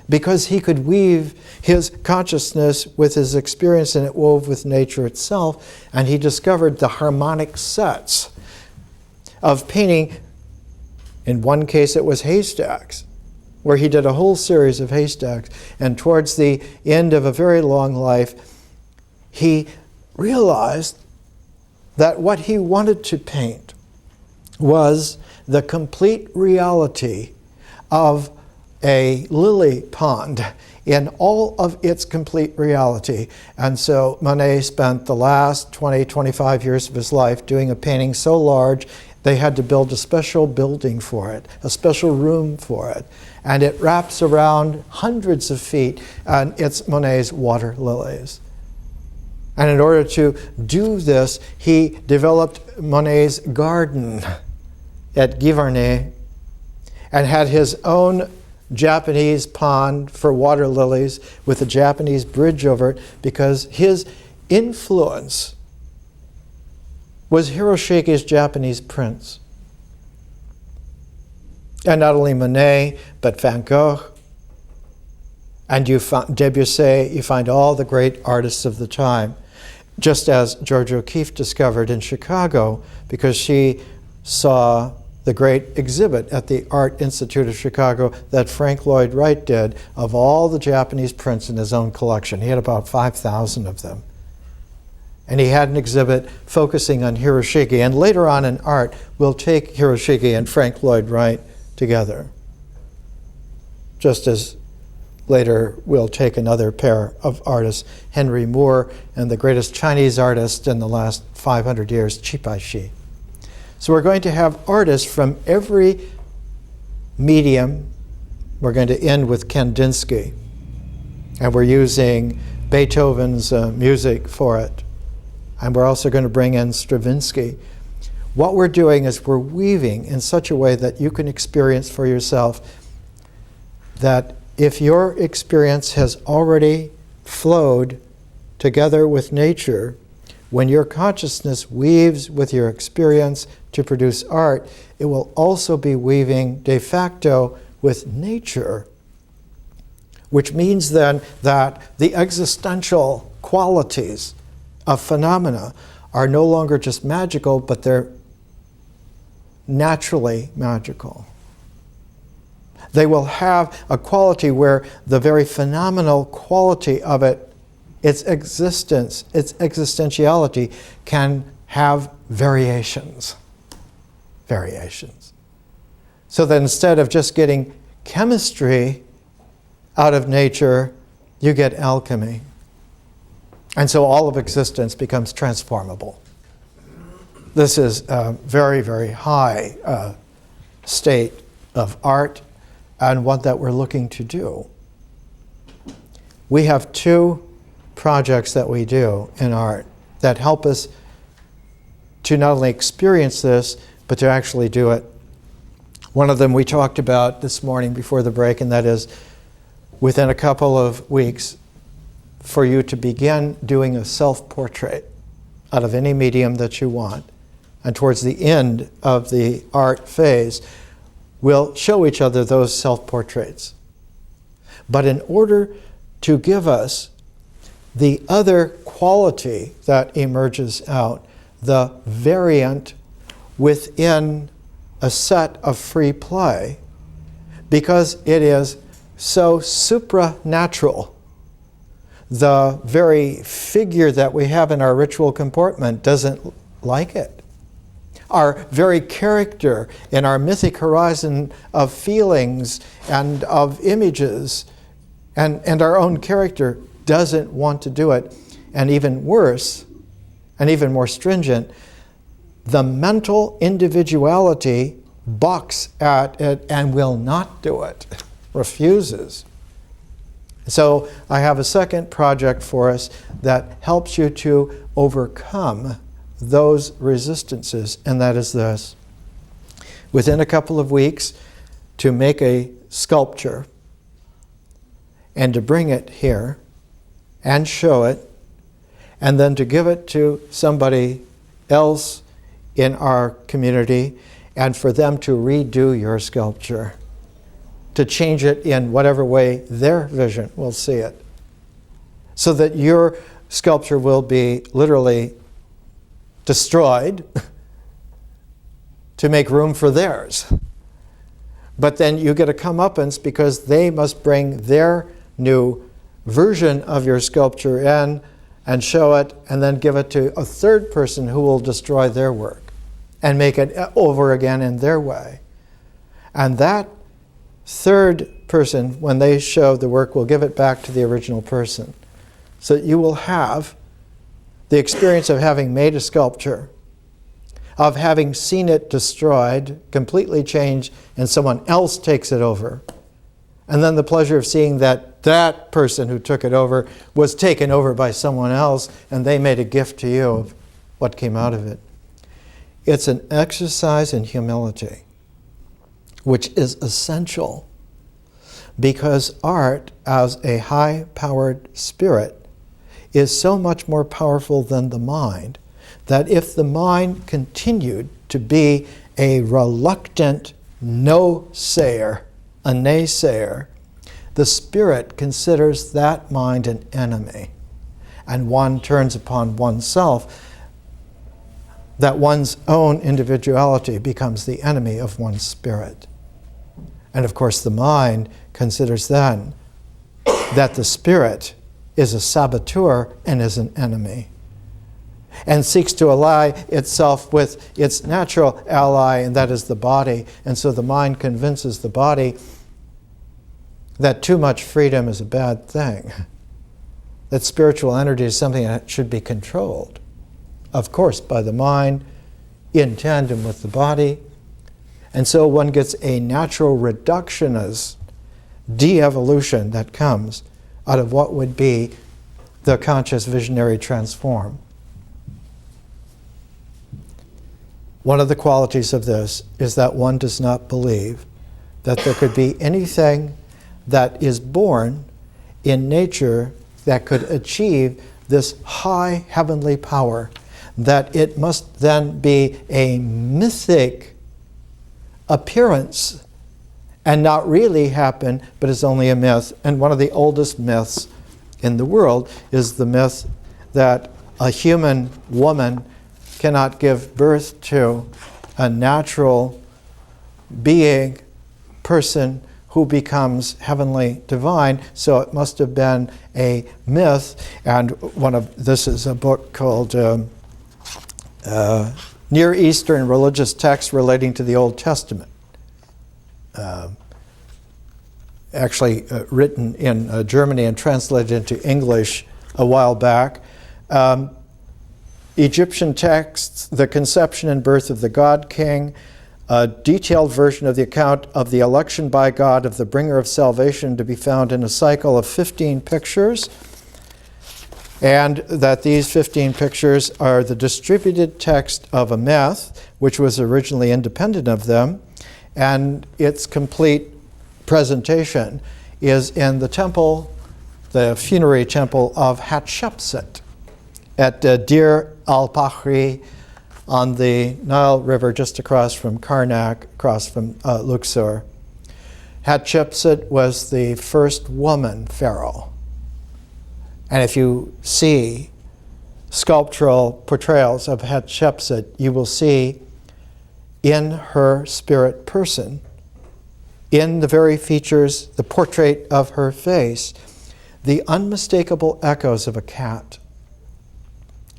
because he could weave his consciousness with his experience, and it wove with nature itself, and he discovered the harmonic sets of painting. In one case it was haystacks, where he did a whole series of haystacks, and towards the end of a very long life he realized that what he wanted to paint was the complete reality of a lily pond in all of its complete reality. And so Monet spent the last 20, 25 years of his life doing a painting so large they had to build a special building for it, a special room for it. And it wraps around hundreds of feet, and it's Monet's water lilies. And in order to do this, he developed Monet's garden at Giverny and had his own Japanese pond for water lilies with a Japanese bridge over it, because his influence was Hiroshige's Japanese prints. And not only Monet, but Van Gogh, and Debussy, you find all the great artists of the time, just as Georgia O'Keeffe discovered in Chicago, because she saw the great exhibit at the Art Institute of Chicago that Frank Lloyd Wright did of all the Japanese prints in his own collection. He had about 5,000 of them. And he had an exhibit focusing on Hiroshige. And later on in art, we'll take Hiroshige and Frank Lloyd Wright together. Just as later we'll take another pair of artists, Henry Moore and the greatest Chinese artist in the last 500 years, Chipai Shi. So we're going to have artists from every medium. We're going to end with Kandinsky, and we're using Beethoven's music for it. And we're also going to bring in Stravinsky. What we're doing is we're weaving in such a way that you can experience for yourself that if your experience has already flowed together with nature, when your consciousness weaves with your experience to produce art, it will also be weaving de facto with nature, which means then that the existential qualities of phenomena are no longer just magical, but they're naturally magical. They will have a quality where the very phenomenal quality of it, its existence, its existentiality, can have variations. Variations. So that instead of just getting chemistry out of nature, you get alchemy. And so all of existence becomes transformable. This is a very, very high state of art, and one that we're looking to do. We have two projects that we do in art that help us to not only experience this, but to actually do it. One of them we talked about this morning before the break, and that is within a couple of weeks for you to begin doing a self-portrait out of any medium that you want. And towards the end of the art phase, we'll show each other those self-portraits. But in order to give us the other quality that emerges out, the variant within a set of free play, because it is so supranatural. The very figure that we have in our ritual comportment doesn't like it. Our very character in our mythic horizon of feelings and of images and our own character doesn't want to do it. And even worse, and even more stringent, the mental individuality balks at it and will not do it, refuses. So I have a second project for us that helps you to overcome those resistances, and that is this. Within a couple of weeks, to make a sculpture and to bring it here and show it, and then to give it to somebody else in our community, and for them to redo your sculpture, to change it in whatever way their vision will see it, so that your sculpture will be literally destroyed to make room for theirs. But then you get a comeuppance because they must bring their new version of your sculpture in and show it, and then give it to a third person who will destroy their work and make it over again in their way. And that third person, when they show the work, will give it back to the original person. So you will have the experience of having made a sculpture, of having seen it destroyed, completely changed, and someone else takes it over. And then the pleasure of seeing that that person who took it over was taken over by someone else, and they made a gift to you of what came out of it. It's an exercise in humility, which is essential, because art, as a high-powered spirit, is so much more powerful than the mind, that if the mind continued to be a reluctant no-sayer, a naysayer, the spirit considers that mind an enemy, and one turns upon oneself, that one's own individuality becomes the enemy of one's spirit. And of course the mind considers then that the spirit is a saboteur and is an enemy, and seeks to ally itself with its natural ally, and that is the body. And so the mind convinces the body that too much freedom is a bad thing, that spiritual energy is something that should be controlled, of course, by the mind in tandem with the body. And so one gets a natural reductionist de-evolution that comes out of what would be the conscious visionary transform. One of the qualities of this is that one does not believe that there could be anything that is born in nature that could achieve this high heavenly power, that it must then be a mythic appearance and not really happen, but is only a myth. And one of the oldest myths in the world is the myth that a human woman cannot give birth to a natural being, person, who becomes heavenly divine. So it must have been a myth. And this is a book called Near Eastern Religious Texts Relating to the Old Testament. Actually written in Germany and translated into English a while back. Egyptian texts, the conception and birth of the God King, a detailed version of the account of the election by God of the bringer of salvation, to be found in a cycle of 15 pictures, and that these 15 pictures are the distributed text of a myth, which was originally independent of them, and its complete presentation is in the temple, the funerary temple of Hatshepsut at Deir al-Bahri on the Nile River, just across from Karnak, across from Luxor. Hatshepsut was the first woman pharaoh. And if you see sculptural portrayals of Hatshepsut, you will see in her spirit person, in the very features, the portrait of her face, the unmistakable echoes of a cat.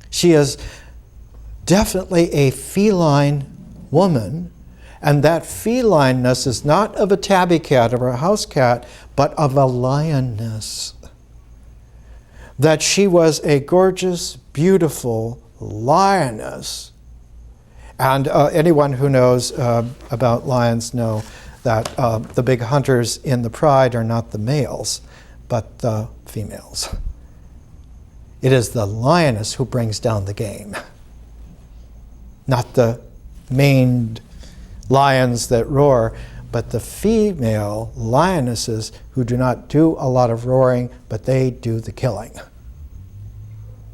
She is definitely a feline woman, and that felineness is not of a tabby cat or a house cat, but of a lioness. That she was a gorgeous, beautiful lioness. And anyone who knows about lions know that the big hunters in the pride are not the males, but the females. It is the lioness who brings down the game, not the maned lions that roar, but the female lionesses who do not do a lot of roaring, but they do the killing.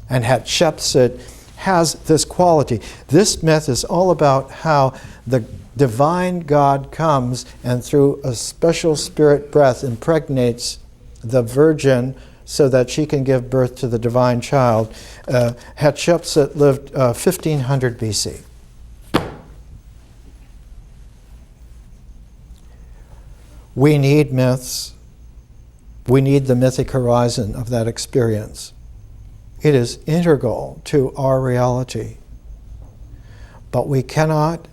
And Hatshepsut has this quality. This myth is all about how the divine God comes and through a special spirit breath impregnates the virgin so that she can give birth to the divine child. Hatshepsut lived 1500 BC. We need myths. We need the mythic horizon of that experience. It is integral to our reality. But we cannot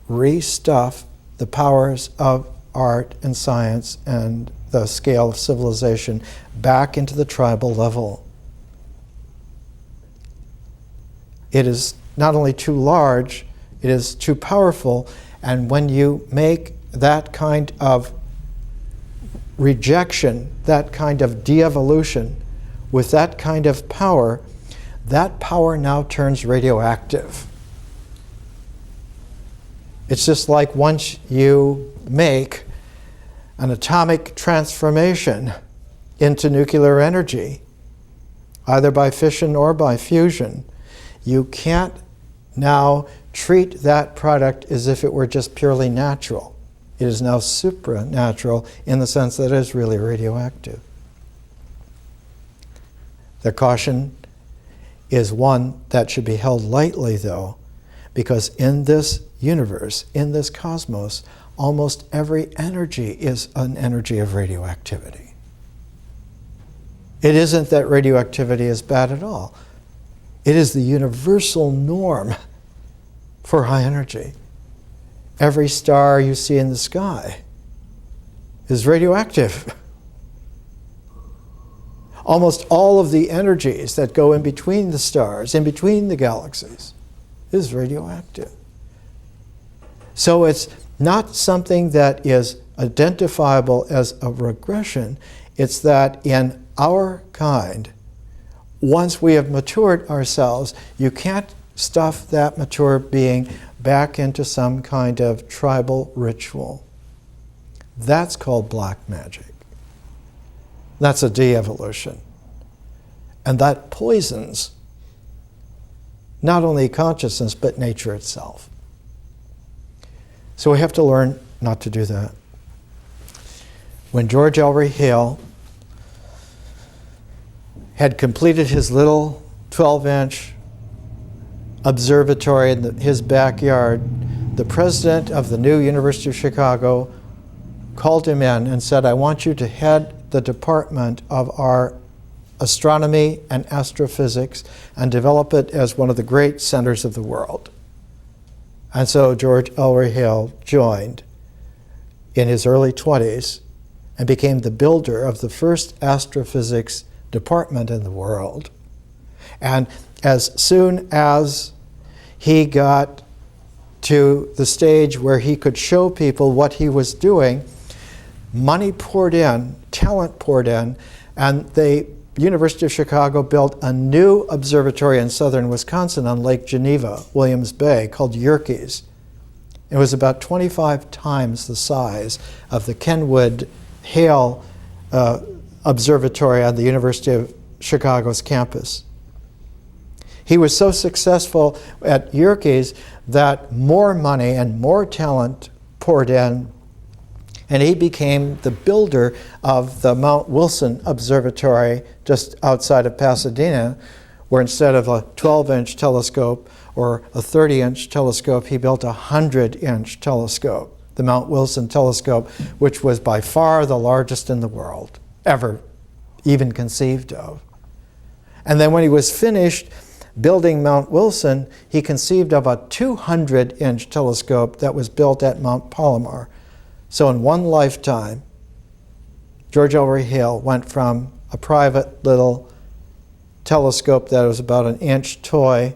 restuff the powers of art and science and the scale of civilization back into the tribal level. It is not only too large, it is too powerful, and when you make that kind of rejection, that kind of de-evolution, with that kind of power, that power now turns radioactive. It's just like once you make an atomic transformation into nuclear energy, either by fission or by fusion, you can't now treat that product as if it were just purely natural. It is now supranatural in the sense that it is really radioactive. The caution is one that should be held lightly, though, because in this universe, in this cosmos, almost every energy is an energy of radioactivity. It isn't that radioactivity is bad at all. It is the universal norm for high energy. Every star you see in the sky is radioactive. Almost all of the energies that go in between the stars, in between the galaxies, is radioactive. So it's not something that is identifiable as a regression. It's that in our kind, once we have matured ourselves, you can't stuff that mature being back into some kind of tribal ritual. That's called black magic. That's a de-evolution. And that poisons not only consciousness, but nature itself. So we have to learn not to do that. When George Ellery Hale had completed his little 12-inch observatory in his backyard, the president of the new University of Chicago called him in and said, I want you to head the department of our astronomy and astrophysics and develop it as one of the great centers of the world. And so George Ellery Hale joined in his early 20s and became the builder of the first astrophysics department in the world. And as soon as he got to the stage where he could show people what he was doing, money poured in, talent poured in, and the University of Chicago built a new observatory in southern Wisconsin on Lake Geneva, Williams Bay, called Yerkes. It was about 25 times the size of the Kenwood Hale Observatory on the University of Chicago's campus. He was so successful at Yerkes that more money and more talent poured in, and he became the builder of the Mount Wilson Observatory just outside of Pasadena, where instead of a 12-inch telescope or a 30-inch telescope, he built a 100-inch telescope, the Mount Wilson telescope, which was by far the largest in the world, ever even conceived of. And then when he was finished building Mount Wilson, he conceived of a 200-inch telescope that was built at Mount Palomar. So in one lifetime, George Ellery Hale went from a private little telescope that was about an inch toy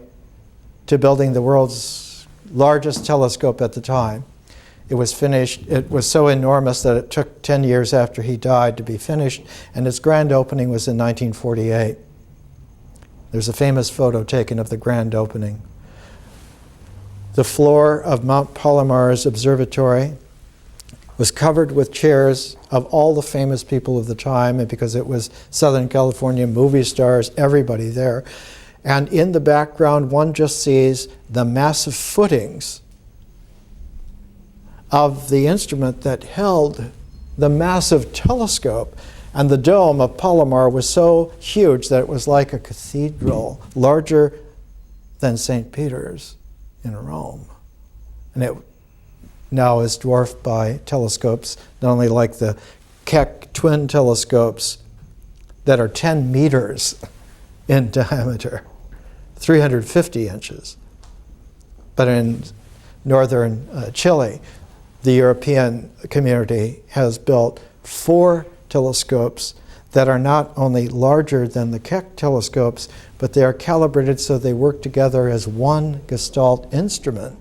to building the world's largest telescope at the time. It was finished. It was so enormous that it took 10 years after he died to be finished, and its grand opening was in 1948. There's a famous photo taken of the grand opening. The floor of Mount Palomar's observatory was covered with chairs of all the famous people of the time, and because it was Southern California movie stars, everybody there. And in the background, one just sees the massive footings of the instrument that held the massive telescope. And the dome of Palomar was so huge that it was like a cathedral, larger than St. Peter's in Rome. And it now is dwarfed by telescopes, not only like the Keck twin telescopes that are 10 meters in diameter, 350 inches. But in northern Chile, the European community has built 4 telescopes that are not only larger than the Keck telescopes, but they are calibrated so they work together as one Gestalt instrument.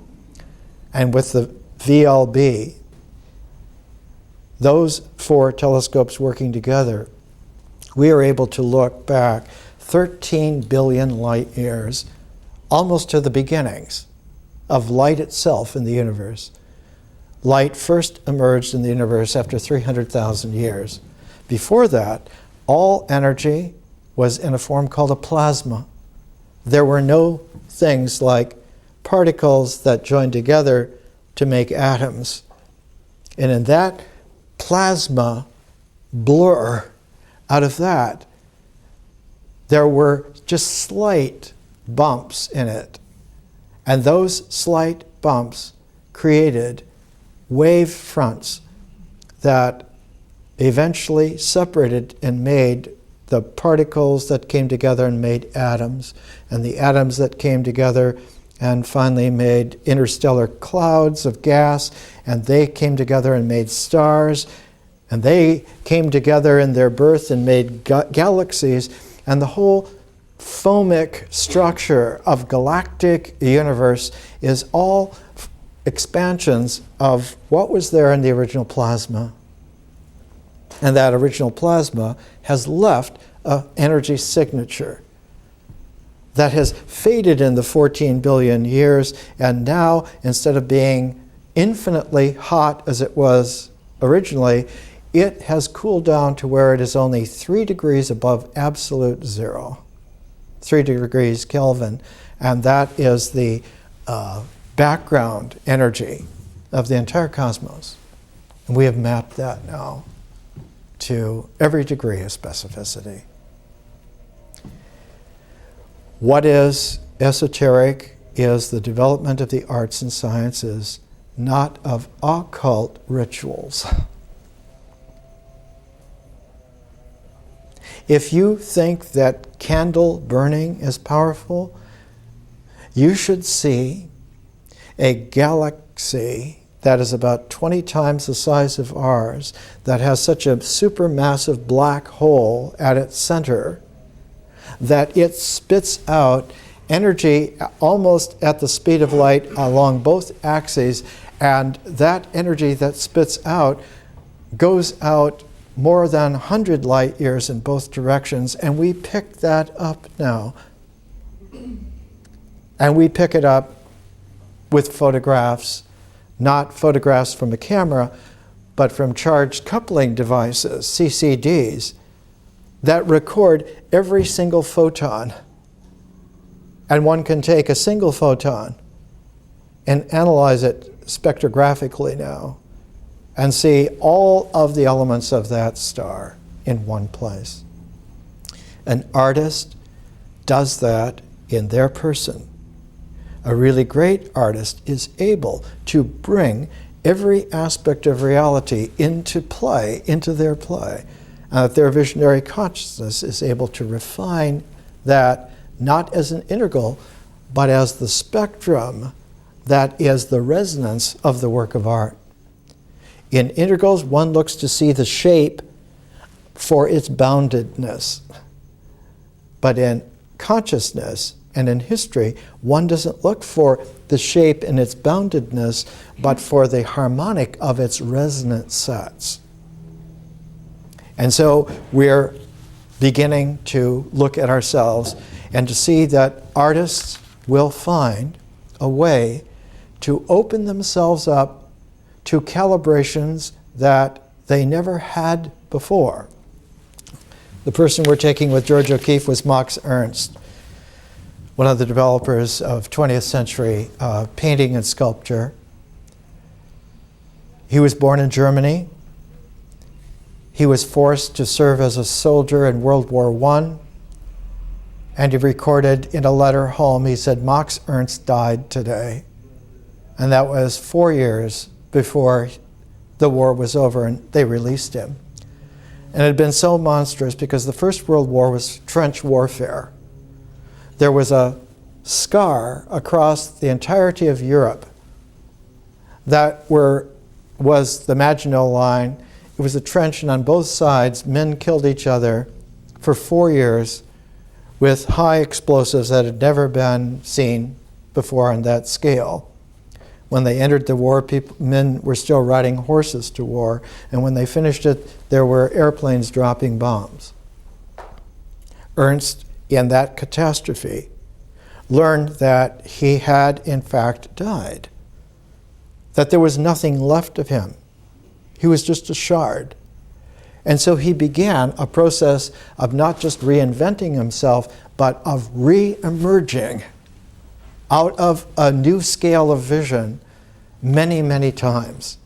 And with the VLB, those 4 telescopes working together, we are able to look back 13 billion light years, almost to the beginnings of light itself in the universe. Light first emerged in the universe after 300,000 years. Before that, all energy was in a form called a plasma. There were no things like particles that joined together to make atoms. And in that plasma blur, out of that, there were just slight bumps in it. And those slight bumps created wave fronts that eventually separated and made the particles that came together and made atoms, and the atoms that came together and finally made interstellar clouds of gas, and they came together and made stars, and they came together in their birth and made galaxies, and the whole foamic structure of galactic universe is all expansions of what was there in the original plasma. And that original plasma has left an energy signature that has faded in the 14 billion years, and now, instead of being infinitely hot as it was originally, it has cooled down to where it is only 3 degrees above absolute zero, 3 degrees Kelvin, and that is the background energy of the entire cosmos. And we have mapped that now to every degree of specificity. What is esoteric is the development of the arts and sciences, not of occult rituals. If you think that candle burning is powerful, you should see a galaxy that is about 20 times the size of ours, that has such a supermassive black hole at its center that it spits out energy almost at the speed of light along both axes, and that energy that spits out goes out more than 100 light years in both directions, and we pick that up now. And we pick it up with photographs, not photographs from a camera, but from charged coupling devices, CCDs, that record every single photon. And one can take a single photon and analyze it spectrographically now and see all of the elements of that star in one place. An artist does that in their person. A really great artist is able to bring every aspect of reality into play, into their play. And that their visionary consciousness is able to refine that not as an integral, but as the spectrum that is the resonance of the work of art. In integrals, one looks to see the shape for its boundedness. But in consciousness and in history, one doesn't look for the shape in its boundedness, but for the harmonic of its resonant sets. And so we're beginning to look at ourselves and to see that artists will find a way to open themselves up to calibrations that they never had before. The person we're taking with George O'Keeffe was Max Ernst. one of the developers of 20th century painting and sculpture. He was born in Germany. He was forced to serve as a soldier in World War I. And he recorded in a letter home, he said, "Max Ernst died today." And that was 4 years before the war was over and they released him. And it had been so monstrous because the First World War was trench warfare. There was a scar across the entirety of Europe that was the Maginot Line. It was a trench, and on both sides, men killed each other for 4 years with high explosives that had never been seen before on that scale. When they entered the war, men were still riding horses to war, and when they finished it, there were airplanes dropping bombs. Ernst, in that catastrophe, learned that he had in fact died, that there was nothing left of him. He was just a shard. And so he began a process of not just reinventing himself, but of re-emerging out of a new scale of vision many, many times.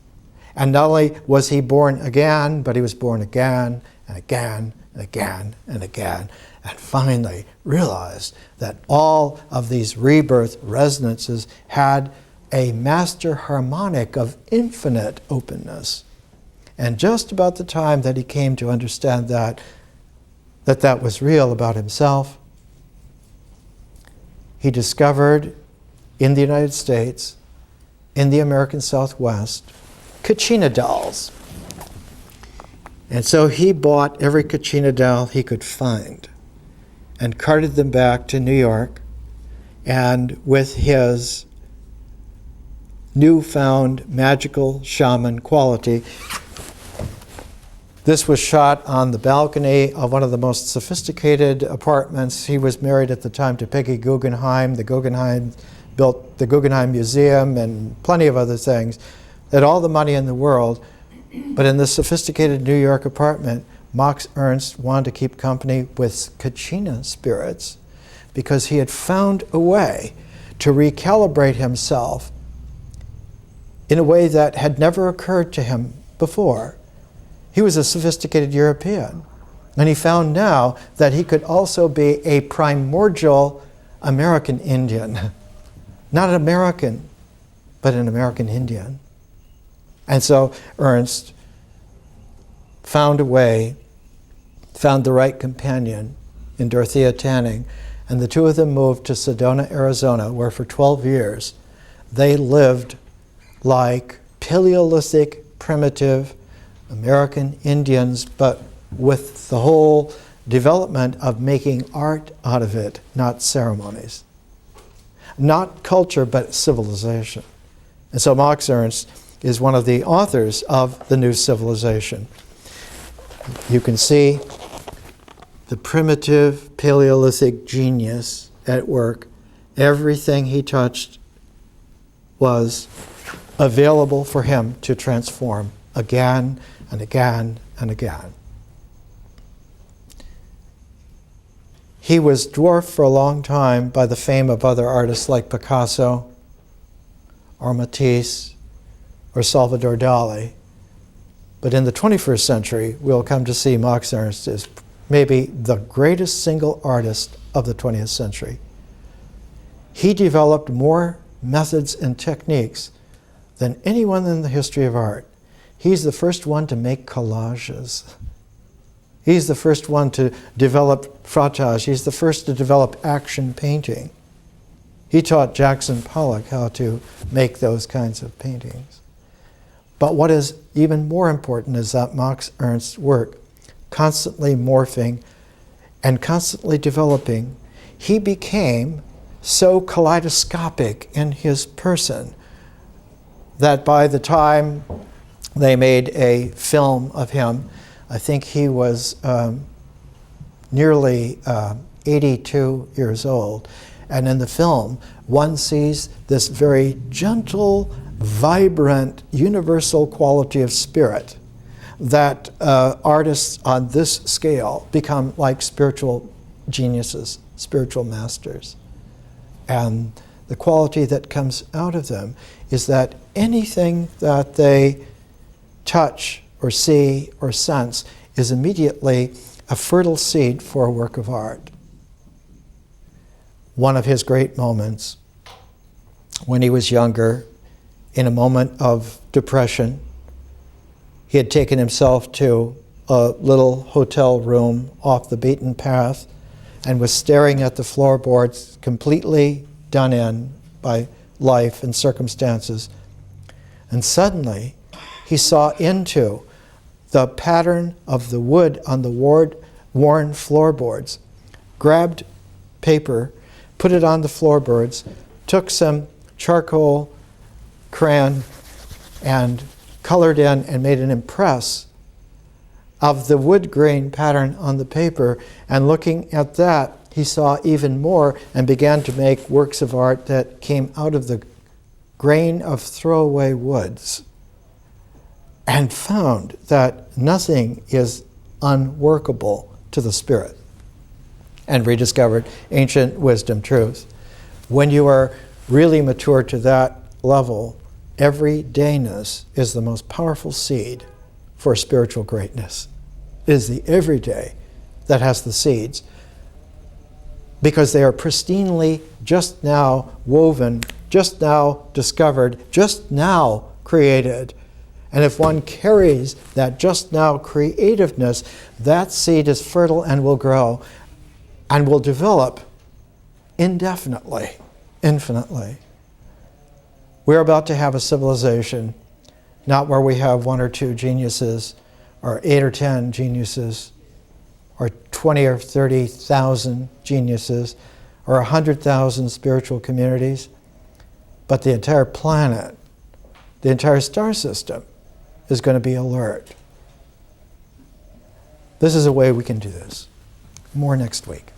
And not only was he born again, but he was born again and again and again and again, and finally realized that all of these rebirth resonances had a master harmonic of infinite openness. And just about the time that he came to understand that was real about himself, he discovered in the United States, in the American Southwest, Kachina dolls. And so he bought every Kachina doll he could find and carted them back to New York, and with his newfound magical shaman quality, this was shot on the balcony of one of the most sophisticated apartments. He was married at the time to Peggy Guggenheim. The Guggenheim built the Guggenheim Museum and plenty of other things. They had all the money in the world, but in this sophisticated New York apartment, Max Ernst wanted to keep company with Kachina spirits because he had found a way to recalibrate himself in a way that had never occurred to him before. He was a sophisticated European, and he found now that he could also be a primordial American Indian. Not an American, but an American Indian. And so Ernst found a way, found the right companion in Dorothea Tanning, and the two of them moved to Sedona, Arizona, where for 12 years they lived like Paleolithic, primitive American Indians, but with the whole development of making art out of it, not ceremonies. Not culture, but civilization. And so Max Ernst is one of the authors of the New Civilization. You can see the primitive Paleolithic genius at work. Everything he touched was available for him to transform again and again and again. He was dwarfed for a long time by the fame of other artists like Picasso or Matisse or Salvador Dali. But in the 21st century, we'll come to see Max Ernst as maybe the greatest single artist of the 20th century. He developed more methods and techniques than anyone in the history of art. He's the first one to make collages. He's the first one to develop frottage. He's the first to develop action painting. He taught Jackson Pollock how to make those kinds of paintings. But what is even more important is that Max Ernst's work, constantly morphing and constantly developing, he became so kaleidoscopic in his person that by the time they made a film of him, I think he was nearly 82 years old. And in the film, one sees this very gentle, vibrant, universal quality of spirit that artists on this scale become like spiritual geniuses, spiritual masters. And the quality that comes out of them is that anything that they touch or see or sense is immediately a fertile seed for a work of art. One of his great moments, when he was younger, in a moment of depression, he had taken himself to a little hotel room off the beaten path and was staring at the floorboards, completely done in by life and circumstances. And suddenly, he saw into the pattern of the wood on the worn floorboards, grabbed paper, put it on the floorboards, took some charcoal crayon and colored in and made an impress of the wood grain pattern on the paper. And looking at that, he saw even more and began to make works of art that came out of the grain of throwaway woods, and found that nothing is unworkable to the Spirit, and rediscovered ancient wisdom truth. When you are really mature to that level, everydayness is the most powerful seed for spiritual greatness. It is the everyday that has the seeds, because they are pristinely just now woven, just now discovered, just now created. And if one carries that just now creativeness, that seed is fertile and will grow and will develop indefinitely, infinitely. We're about to have a civilization, not where we have 1 or 2 geniuses, or 8 or 10 geniuses, or 20 or 30,000 geniuses, or 100,000 spiritual communities, but the entire planet, the entire star system is going to be alert. This is a way we can do this. More next week.